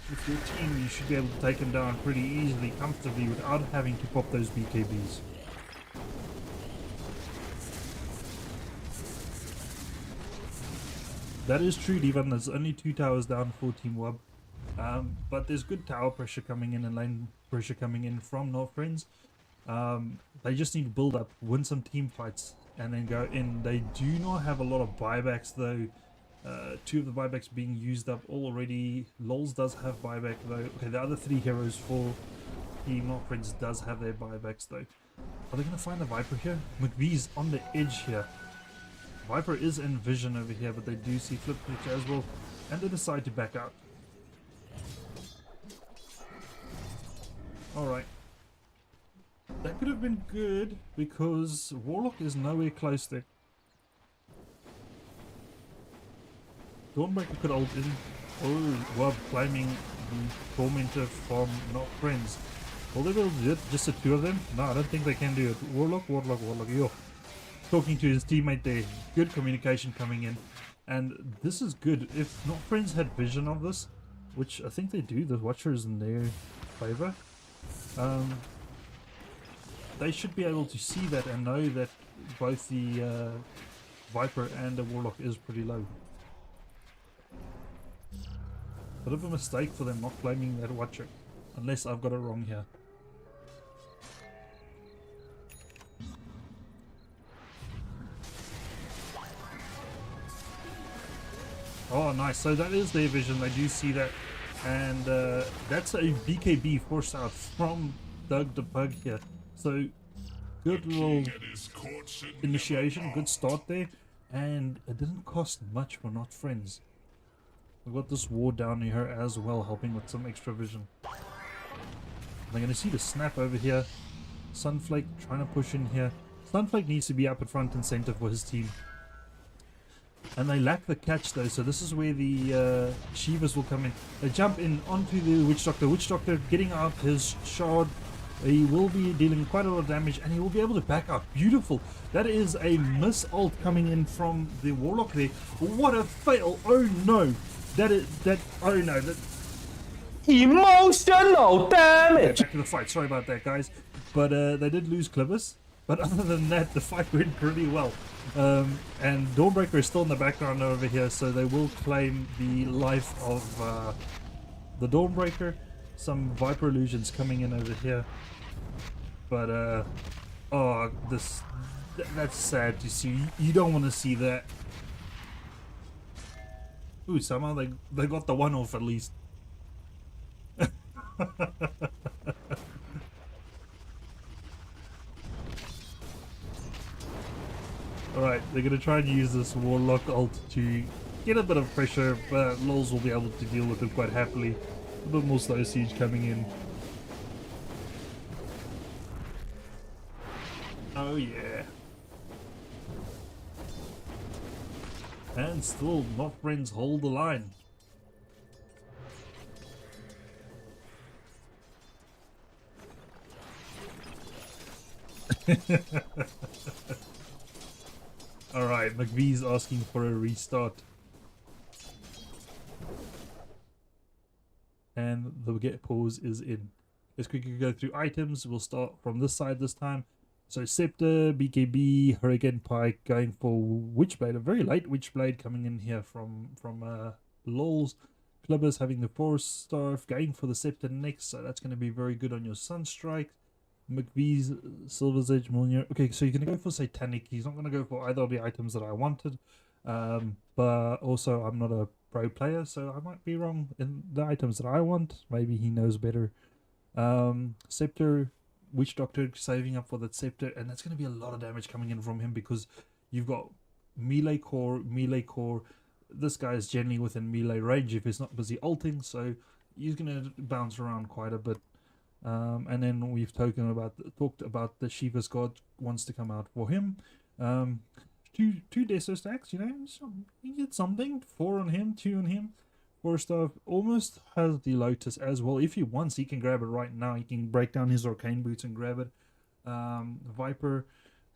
S3: With your team, you should be able to take him down pretty easily, comfortably, without having to pop those BKBs. That is true, Divan. There's only 2 towers down for Team WUB. But there's good tower pressure coming in and lane pressure coming in from North Friends. They just need to build up, win some team fights, and then go in. They do not have a lot of buybacks though. 2 of the buybacks being used up already. Lols does have buyback though. Okay, the other 3 heroes for Team North Friends does have their buybacks though. Are they going to find the Viper here? McVee's on the edge here. Viper is in vision over here, but they do see Flip Glitch as well, and they decide to back out. Alright. That could have been good, because Warlock is nowhere close there. Dawnbreaker could ult in. Oh, WUB claiming the Tormentor from Not Friends. Will they be able to do it? Just the two of them? No, I don't think they can do it. Warlock, Warlock, Warlock. Yo. Talking to his teammate there. Good communication coming in. And this is good. If not friends had vision of this, which I think they do, the Watcher is in their favor. They should be able to see that and know that both the Viper and the Warlock is pretty low. Bit of a mistake for them not claiming that Watcher, unless I've got it wrong here. Oh, nice. So that is their vision. They do see that. And that's a BKB force out from Doug the Bug here. So good little initiation. Good start there. And it didn't cost much for not friends. We've got this ward down here as well, helping with some extra vision. They're going to see the snap over here. Sunflake trying to push in here. Sunflake needs to be up at front and center for his team. And they lack the catch though, so this is where the Shivas will come in. They jump in onto the Witch Doctor. Witch Doctor getting out his shard. He will be dealing quite a lot of damage and he will be able to back up. Beautiful. That is a miss ult coming in from the Warlock there. What a fail. Oh no. Oh no.
S5: Emotional damage!
S3: Back to the fight. Sorry about that, guys. But they did lose Clippers. But other than that, the fight went pretty well. And Dawnbreaker is still in the background over here, so they will claim the life of the Dawnbreaker. Some Viper illusions coming in over here. But, oh, that's sad to see. You don't want to see that. Ooh, somehow they got the one off at least. Alright, they're going to try and use this Warlock ult to get a bit of pressure, but Lols will be able to deal with it quite happily. A bit more slow siege coming in. Oh yeah. And still, not friends hold the line. Alright, McVee's asking for a restart. And the get pause is in. Let's quickly go through items. We'll start from this side this time. So Scepter, BKB, Hurricane Pike going for Witchblade. A very late Witchblade coming in here from LOLs. Clubbers having the Forest Staff, going for the Scepter next. So that's going to be very good on your Sunstrike. McVee's Silver's Edge, Mjolnir. Okay, so you're going to go for Satanic. He's not going to go for either of the items that I wanted. But also I'm not a pro player, so I might be wrong in the items that I want. Maybe he knows better. Scepter, Witch Doctor saving up for that Scepter, and that's going to be a lot of damage coming in from him because you've got melee core. This guy is generally within melee range if he's not busy ulting, so he's going to bounce around quite a bit. And then we've talked about the Shiva's God wants to come out for him. Two Deso stacks, you know, so you get something. 4 on him, 2 on him. 4 stuff. Almost has the Lotus as well. If he wants, he can grab it right now. He can break down his Arcane Boots and grab it. Viper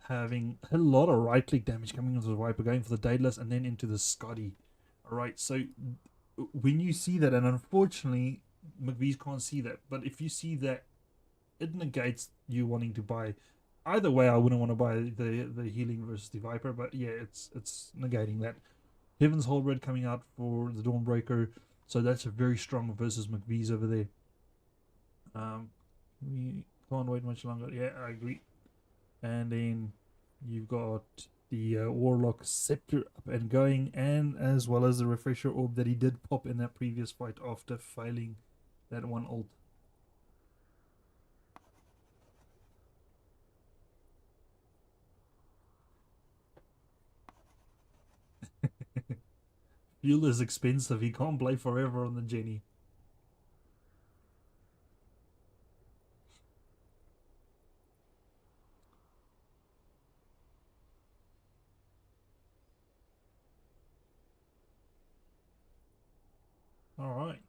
S3: having a lot of right click damage coming into the Viper, going for the Daedalus and then into the Scotty. Alright, so when you see that, and unfortunately McVee's can't see that, but if you see that, it negates you wanting to buy. Either way, I wouldn't want to buy the healing versus the Viper, but yeah, it's negating that. Heaven's Halberd coming out for the Dawnbreaker, so that's a very strong versus McVee's over there. We can't wait much longer. Yeah, I agree. And then you've got the Warlock Scepter up and going, and as well as the Refresher Orb that he did pop in that previous fight after failing that one ult. Fuel is expensive. He can't play forever on the Jenny. All right.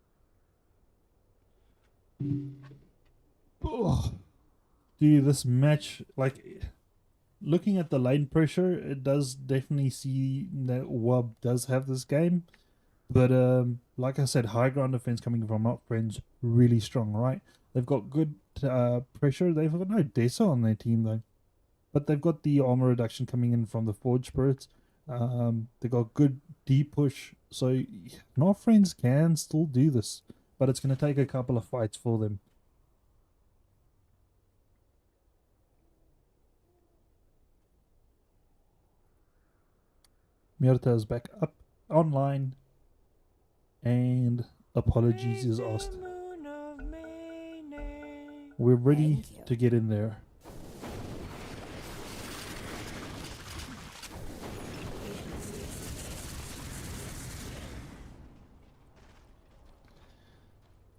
S3: Oh, dude, this match, like, looking at the lane pressure, it does definitely see that WUB does have this game. But like I said, high ground defense coming from Not Friends, really strong, right? They've got good pressure. They've got no Desa on their team though, but they've got the armor reduction coming in from the Forge Spirits. They've got good deep push, so Not Friends can still do this, but it's going to take a couple of fights for them. Myrta is back up online, and apologies is asked. We're ready to get in there.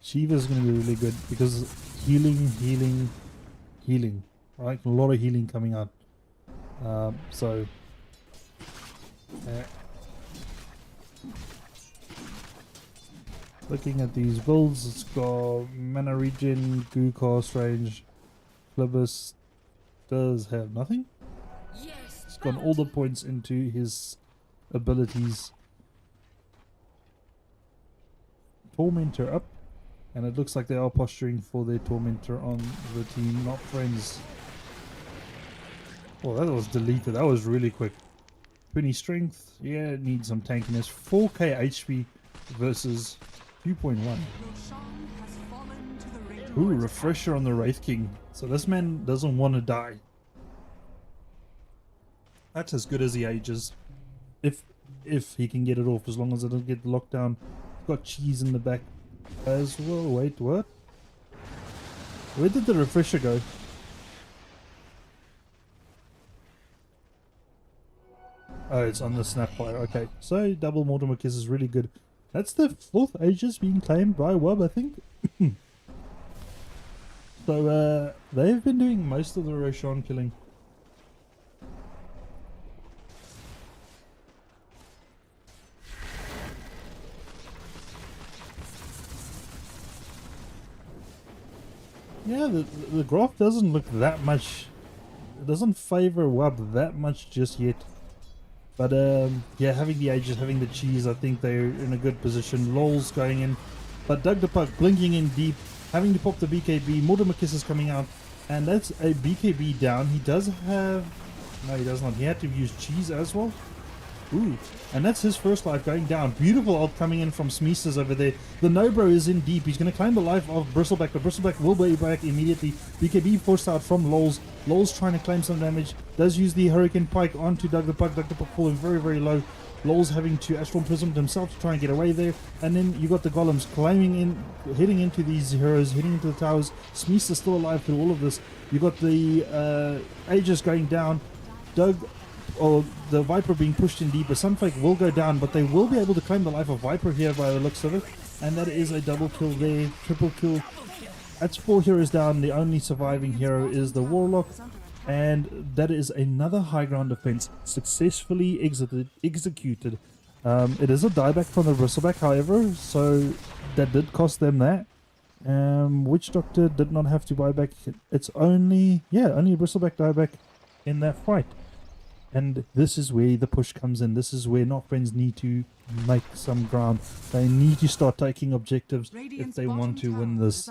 S3: Shiva is going to be really good because healing, right? A lot of healing coming out. Looking at these builds, it's got mana regen, goo cost range. Flibus does have nothing. It's got all the points into his abilities. Tormentor up, and it looks like they are posturing for their Tormentor on the team, Not Friends. Oh, that was deleted. That was really quick. 20 strength. Yeah, it needs some tankiness. 4k HP versus 2.1. Ooh, refresher on the Wraith King. So this man doesn't want to die. That's as good as he ages. If he can get it off, as long as it doesn't get locked down. Got cheese in the back as well. Wait, what? Where did the refresher go? Oh, it's on the Snapfire. Okay, so double Mortimer Kiss is really good. That's the 4th Aegis being claimed by WUB, I think. So they've been doing most of the Roshan killing. Yeah, the graph doesn't look that much. It doesn't favor WUB that much just yet. But yeah, having the Aegis, having the cheese, I think they're in a good position. LOL's going in, but Doug the Puck blinking in deep, having to pop the BKB. Mortimer Kiss is coming out, and that's a BKB down. He does have... No, he does not. He had to use cheese as well. Ooh, and that's his first life going down. Beautiful ult coming in from Smeesters over there. The Nobro is in deep. He's going to claim the life of Bristleback, but Bristleback will be back immediately. BKB forced out from Lols. Lols trying to claim some damage. Does use the Hurricane Pike onto Doug the Puck. Doug the Puck falling very, very low. Lols having to Astral Prism himself to try and get away there. And then you got the Golems climbing in, hitting into these heroes, hitting into the towers. Smeesters still alive through all of this. You got the Aegis going down. Doug... or the Viper being pushed in deeper. Sunflake will go down, but they will be able to claim the life of Viper here by the looks of it. And that is a double kill there, triple kill. That's 4 heroes down. The only surviving hero is the Warlock. And that is another high ground defense successfully executed. It is a dieback from the Bristleback, however, so that did cost them that. Witch Doctor did not have to buy back. It's only Bristleback dieback in that fight. And this is where the push comes in. This is where Not Friends need to make some ground. They need to start taking objectives if they want to win this.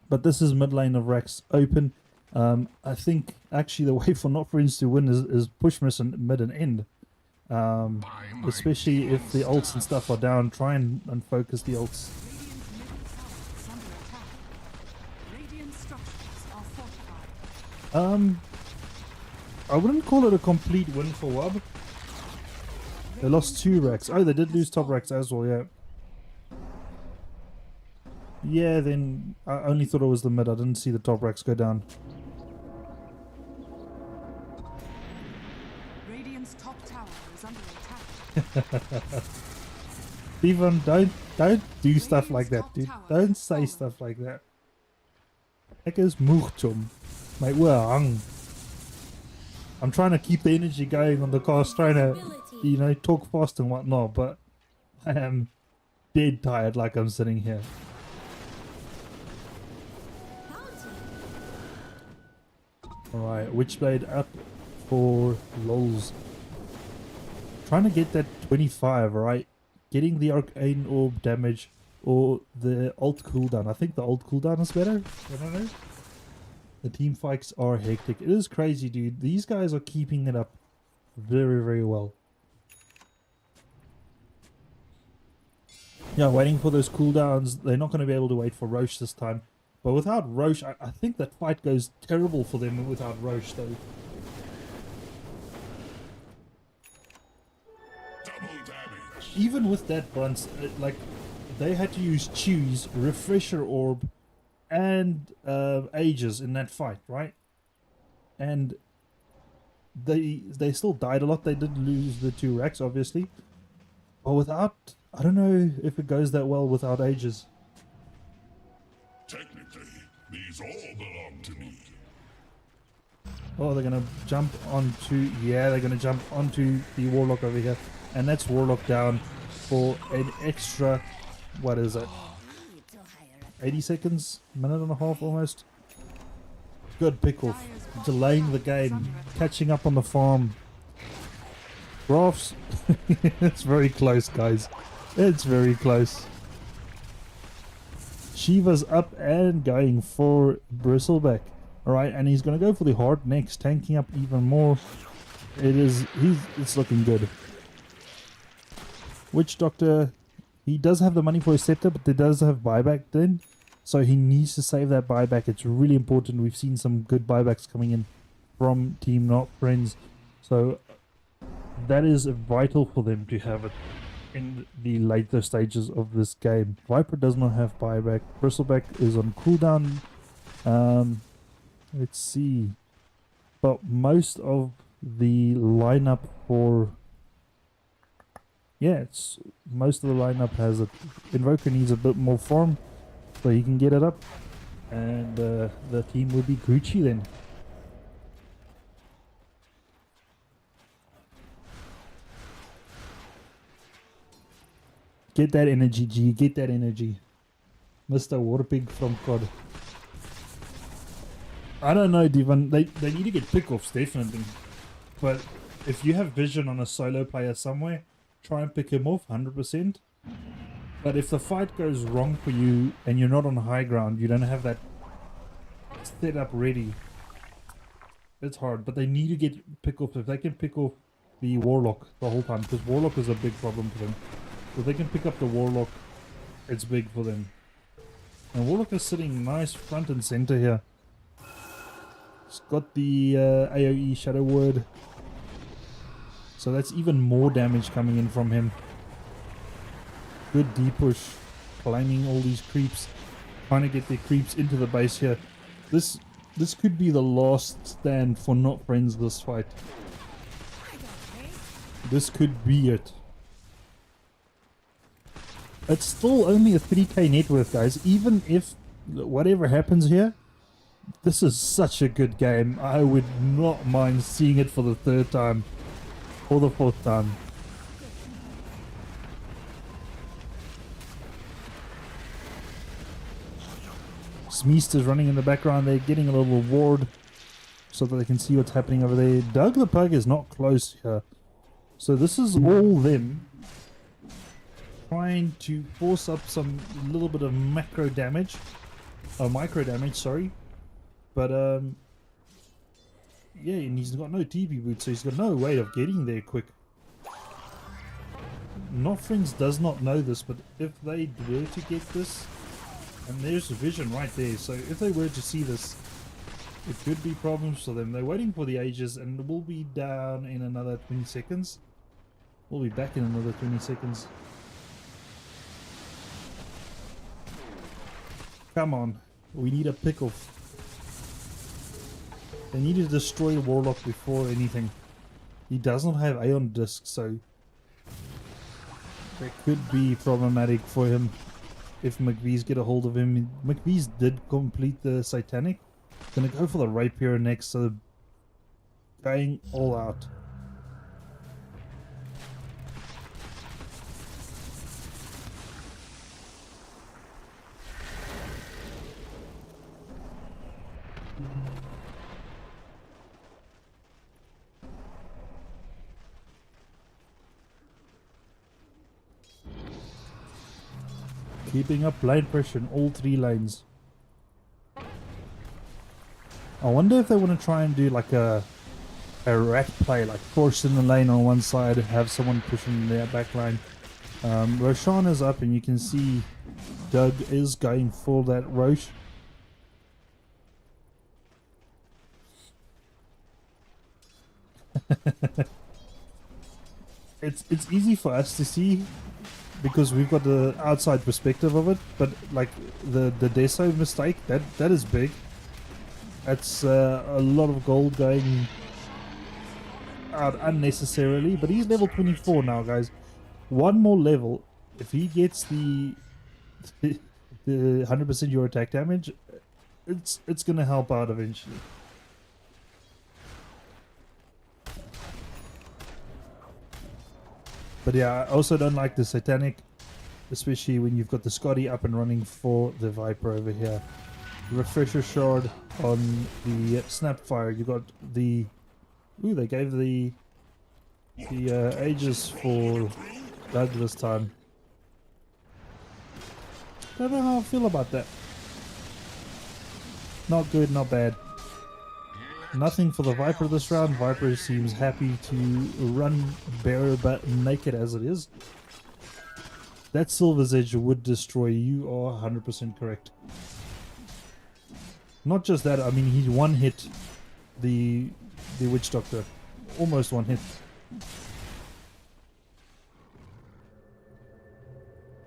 S3: But this is mid lane of Rax open. I think actually the way for Not Friends to win is push mid and end. Especially if the ults and stuff are down. Try and focus the ults. I wouldn't call it a complete win for WUB. They lost 2 racks. Oh, they did lose top racks as well, yeah. Yeah, then I only thought it was the mid. I didn't see the top racks go down.
S4: Radiant's top tower is under attack.
S3: Steven, don't do stuff like that, dude. Don't say stuff like that. Ek is moeg, chom. My oor hang. I'm trying to keep the energy going on the cast, trying to, talk fast and whatnot, but I am dead tired like I'm sitting here. Alright, Witchblade up for lols. Trying to get that 25, right? Getting the Arcane Orb damage or the ult cooldown. I think the ult cooldown is better. I don't know. The team fights are hectic. It is crazy, dude. These guys are keeping it up very, very well. Yeah, waiting for those cooldowns. They're not going to be able to wait for Roche this time. But without Roche, I think that fight goes terrible for them without Roche, though. Even with that bunch, like, they had to use Chews, Refresher Orb, and Aegis in that fight, right? And they still died a lot. They did lose the 2 racks, obviously. But without, I don't know if it goes that well without Aegis.
S5: Technically, these all belong to me.
S3: Oh, they're gonna jump onto, yeah, they're gonna jump onto the Warlock over here. And that's Warlock down for an extra, what is it? 80 seconds? Minute and a half almost. Good pick off. Delaying the game. Catching up on the farm. Graphs. It's very close, guys. It's very close. Shiva's up and going for Bristleback. Alright, and he's going to go for the hard next, tanking up even more. It's looking good. Witch Doctor, he does have the money for his scepter, but he does have buyback then. So he needs to save that buyback. It's really important. We've seen some good buybacks coming in from Team Not Friends. So that is vital for them to have it in the later stages of this game. Viper does not have buyback. Bristleback is on cooldown. Let's see. But most of the lineup for... yeah, most of the lineup has it. Invoker needs a bit more farm so he can get it up. And the team will be Gucci then. Get that energy, G. Get that energy. Mr. Warpig from COD. I don't know, Devon. They need to get pick-offs, definitely. But if you have vision on a solo player somewhere, try and pick him off, 100%. But if the fight goes wrong for you and you're not on high ground, you don't have that setup ready, it's hard. But they need to get pick-offs. If they can pick off the Warlock the whole time, because Warlock is a big problem for them. If they can pick up the Warlock, it's big for them. And Warlock is sitting nice front and center here. He's got the AoE Shadow Word. So that's even more damage coming in from him. Good deep push. Climbing all these creeps. Trying to get their creeps into the base here. This could be the last stand for Not Friends this fight. This could be it. It's still only a 3k net worth, guys. Even if whatever happens here, this is such a good game. I would not mind seeing it for the 3rd time. Or the 4th time. Smeast is running in the background. They're getting a little reward so that they can see what's happening over there. Doug the Pug is not close here. So this is all them trying to force up some little bit of micro damage, sorry. But yeah, and he's got no TP boots, so he's got no way of getting there quick. Not Friends does not know this, but if they were to get this, and there's vision right there, so if they were to see this, it could be problems for them. They're waiting for the Aegis, and we'll be down in another 20 seconds. We'll be back in another 20 seconds. Come on, we need a pick-off. They need to destroy the Warlock before anything. He does not have Aeon Disc, so that could be problematic for him if McVee's get a hold of him. McVee's did complete the Satanic. Gonna go for the Rapier next, so going all out. Keeping up lane pressure in all 3 lanes. I wonder if they want to try and do like a rat play, like force in the lane on one side, have someone pushing their back line. Roshan is up and you can see Doug is going for that Roche. It's easy for us to see because we've got the outside perspective of it, but like the Deso mistake, that is big. That's a lot of gold going out unnecessarily, but he's level 24 now, guys. One more level, if he gets the 100% your attack damage, it's gonna help out eventually. But yeah, I also don't like the Satanic, especially when you've got the Scotty up and running for the Viper over here. Refresher Shard on the Snapfire. You got the... Ooh, they gave the Aegis for Doug this time. Don't know how I feel about that. Not good, not bad. Nothing for the Viper this round. Viper seems happy to run bare but naked as it is. That Silver's Edge would destroy you, are 100% correct. Not just that, I mean, he one hit the Witch Doctor. Almost one hit.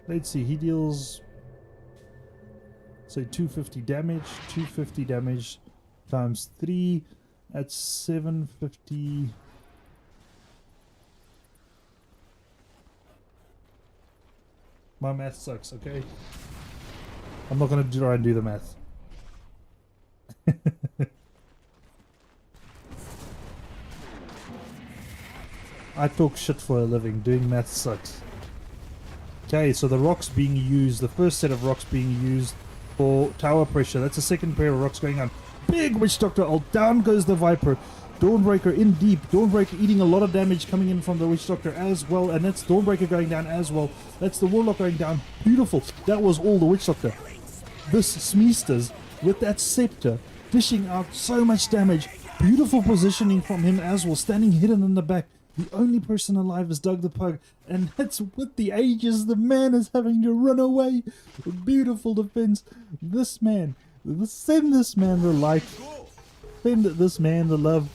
S3: Let's see, he deals, say, 250 damage. 250 damage times 3, that's 750. My math sucks, okay? I'm not gonna try and do the math. I talk shit for a living, doing math sucks. Okay, so the rocks being used, the first set of rocks being used for tower pressure. That's the second pair of rocks going on. Big Witch Doctor ult, down goes the Viper. Dawnbreaker in deep. Dawnbreaker eating a lot of damage coming in from the Witch Doctor as well. And that's Dawnbreaker going down as well. That's the Warlock going down. Beautiful. That was all the Witch Doctor. This Smeesters with that Scepter dishing out so much damage. Beautiful positioning from him as well. Standing hidden in the back. The only person alive is Doug the Pug. And that's with the Aegis. The man is having to run away. Beautiful defense. This man. Send this man the light. Send this man the love.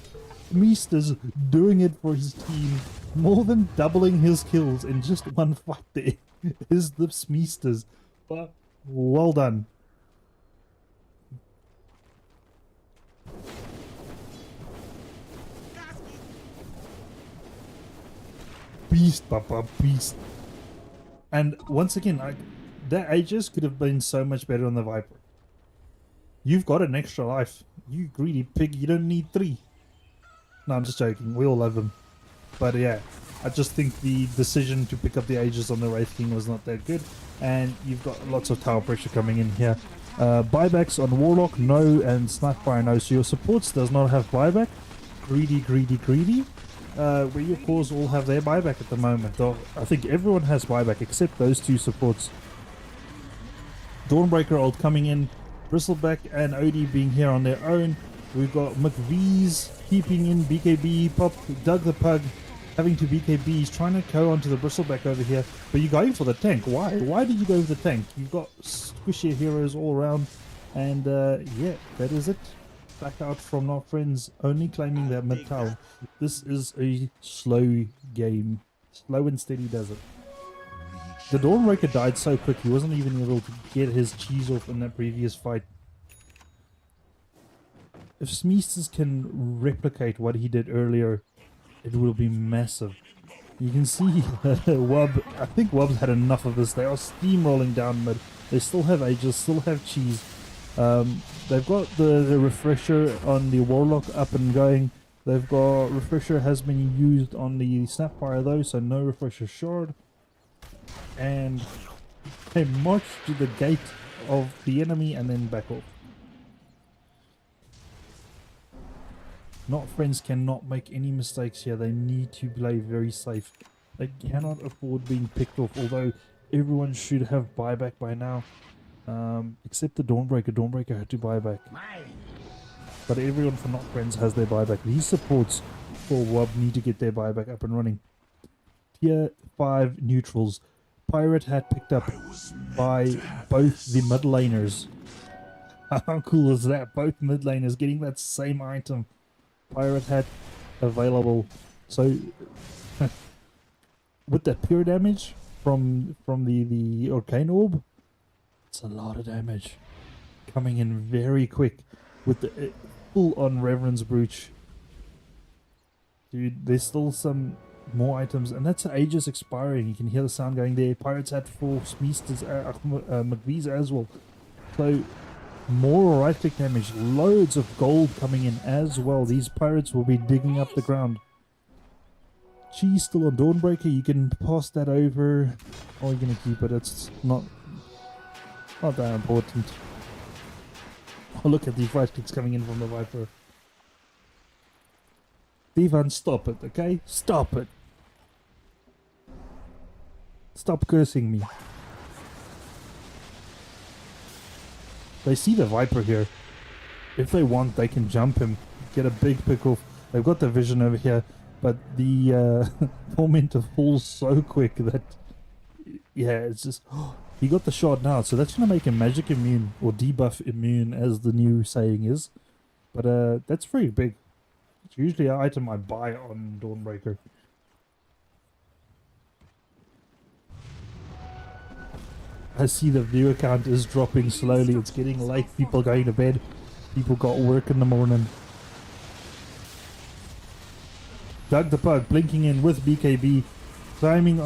S3: Meesters doing it for his team. More than doubling his kills in just one fight there is the Smeesters. But well done. Beast, Papa, beast. And once again, that Aegis could have been so much better on the Viper. You've got an extra life. You greedy pig, you don't need 3. No, I'm just joking. We all love him. But yeah, I just think the decision to pick up the Aegis on the Wraith King was not that good. And you've got lots of tower pressure coming in here. Buybacks on Warlock, no, and Snapfire, no. So your supports does not have buyback. Greedy, greedy, greedy. Where your cores all have their buyback at the moment. Though I think everyone has buyback except those 2 supports. Dawnbreaker ult coming in. Bristleback and Odie being here on their own. We've got McVee's keeping in BKB. Pop, Doug the Pug having to BKB. He's trying to go onto the Bristleback over here. But you're going for the tank. Why? Why did you go for the tank? You've got squishy heroes all around. And yeah, that is it. Back out from Not Friends, only claiming that mid tower. This is a slow game. Slow and steady does it. The Dawnbreaker died so quick he wasn't even able to get his cheese off in that previous fight. If Smeesters can replicate what he did earlier, it will be massive. You can see WUB, I think WUB's had enough of this. They are steamrolling down mid. They still have Aegis, still have cheese. They've got the refresher on the Warlock up and going. They've got refresher has been used on the Snapfire though, so no refresher shard. And they march to the gate of the enemy and then back off. Not Friends cannot make any mistakes here. They need to play very safe. They cannot afford being picked off, although everyone should have buyback by now. Except the Dawnbreaker. Dawnbreaker had to buy back. But everyone for Not Friends has their buyback. These supports for WUB need to get their buyback up and running. Tier 5 neutrals. Pirate Hat picked up by both the mid laners. How cool is that? Both mid laners getting that same item. Pirate Hat available. So with that pure damage from the Arcane Orb, it's a lot of damage. Coming in very quick with the full on Reverend's Brooch. Dude, there's still some more items, and that's Aegis expiring. You can hear the sound going there. Pirates Hat for Smeesters, McVee's as well. So more right click damage, loads of gold coming in as well. These pirates will be digging up the ground. Cheese still on Dawnbreaker. You can pass that over, or you're gonna keep it. It's not that important. Oh, look at these right clicks coming in from the Viper. Divan, stop it, okay? Stop it. Stop cursing me. They see the Viper here. If they want, they can jump him, get a big pick off. They've got the vision over here, but the Tormentor falls so quick that, yeah, it's just... he got the shot now, so that's going to make him magic immune, or debuff immune, as the new saying is. But that's pretty big. It's usually an item I buy on Dawnbreaker. I see the viewer count is dropping slowly. It's getting late. People going to bed. People got work in the morning. Doug the Pug blinking in with BKB. Climbing,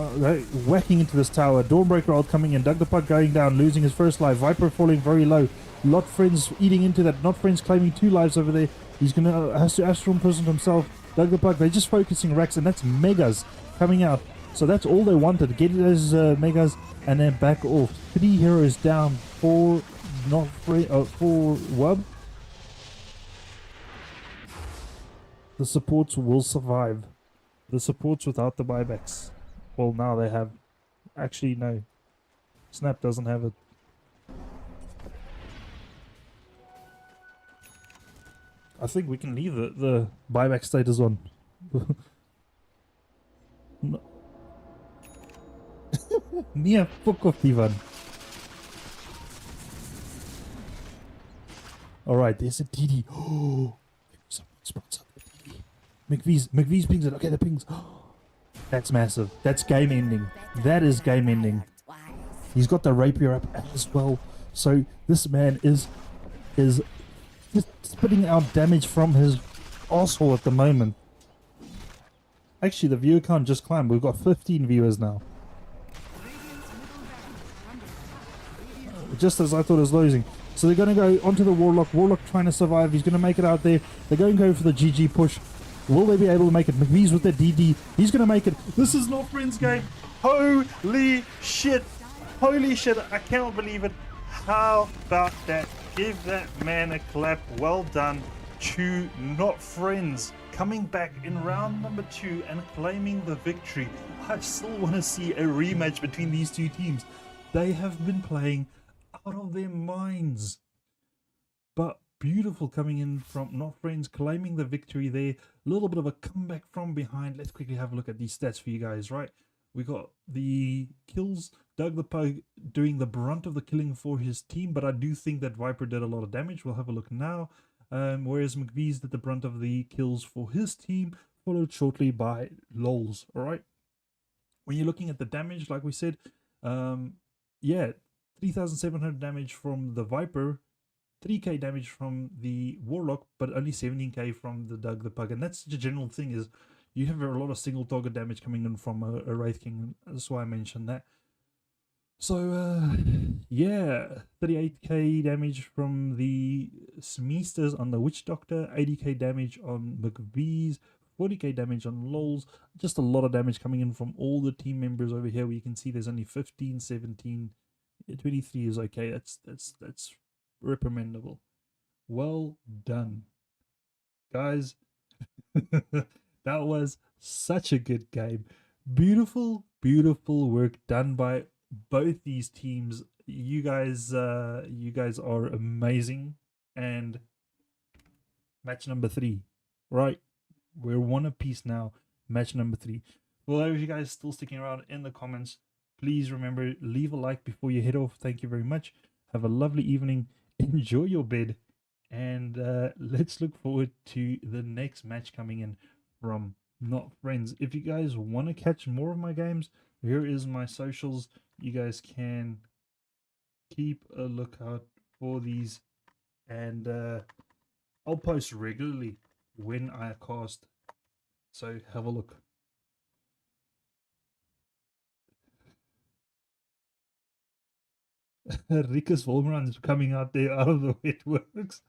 S3: whacking into this tower. Dawnbreaker ult coming in. Doug the Pug going down, losing his first life. Viper falling very low. Lot Friends eating into that. Not Friends claiming 2 lives over there. He's gonna has to Astral Imprison himself. Doug the Pug, they're just focusing Rex, and that's Megas coming out. So that's all they wanted. Get it as Megas, and then back off. 3 heroes down. 4 not free. 4 WUB. The supports will survive. The supports without the buybacks. Well, now they have. Actually, no. Snap doesn't have it. I think we can leave the buyback status on. No. Mia, fuck off, Ivan. Alright, there's a DD. Oh, someone spots up the DD. McVee's pings it. Okay, the pings. That's massive. That's game ending. That is game ending. He's got the rapier up as well. So this man is just spitting out damage from his asshole at the moment. Actually, the viewer count just climbed. We've got 15 viewers now. Just as I thought it was losing. So they're going to go onto the Warlock. Warlock trying to survive. He's going to make it out there. They're going to go for the GG push. Will they be able to make it? McVee's with their DD. He's going to make it. This is not Friends game. Holy shit. Holy shit. I cannot believe it. How about that? Give that man a clap. Well done to Not Friends. Coming back in round number 2 and claiming the victory. I still want to see a rematch between these two teams. They have been playing out of their minds. But beautiful coming in from Not Friends, claiming the victory there. A little bit of a comeback from behind. Let's quickly have a look at these stats for you guys, right? We got the kills. Doug the Pug doing the brunt of the killing for his team, but I do think that Viper did a lot of damage. We'll have a look now. Whereas McVee's did the brunt of the kills for his team, followed shortly by Lols, alright? When you're looking at the damage, like we said, yeah, 3,700 damage from the Viper, 3k damage from the Warlock, but only 17k from the Doug the Pug. And that's the general thing, is you have a lot of single target damage coming in from a Wraith King. That's why I mentioned that. So, yeah, 38k damage from the Smeesters on the Witch Doctor, 80k damage on McVee's, 40k damage on Lols. Just a lot of damage coming in from all the team members over here, where you can see there's only 15, 17, 23 is okay. That's reprimandable. Well done, guys. That was such a good game. Beautiful, beautiful work done by both these teams, you guys are amazing. And match number 3, right? We're one apiece now. Match number 3. For those of you guys still sticking around in the comments, please remember, leave a like before you head off. Thank you very much. Have a lovely evening. Enjoy your bed. And let's look forward to the next match coming in from Not Friends. If you guys want to catch more of my games, here is my socials. You guys can keep a lookout for these. And I'll post regularly when I cast. So have a look. Rikus Volmeran is coming out there out of the wet works.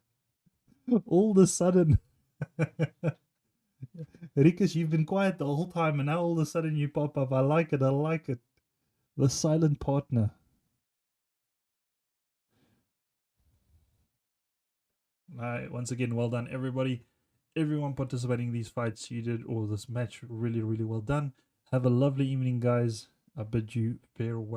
S3: All of a sudden. Rikus, you've been quiet the whole time and now all of a sudden you pop up. I like it. I like it. The silent partner. Once again, well done, everybody. Everyone participating in these fights, you did, or this match, really, really well done. Have a lovely evening, guys. I bid you farewell.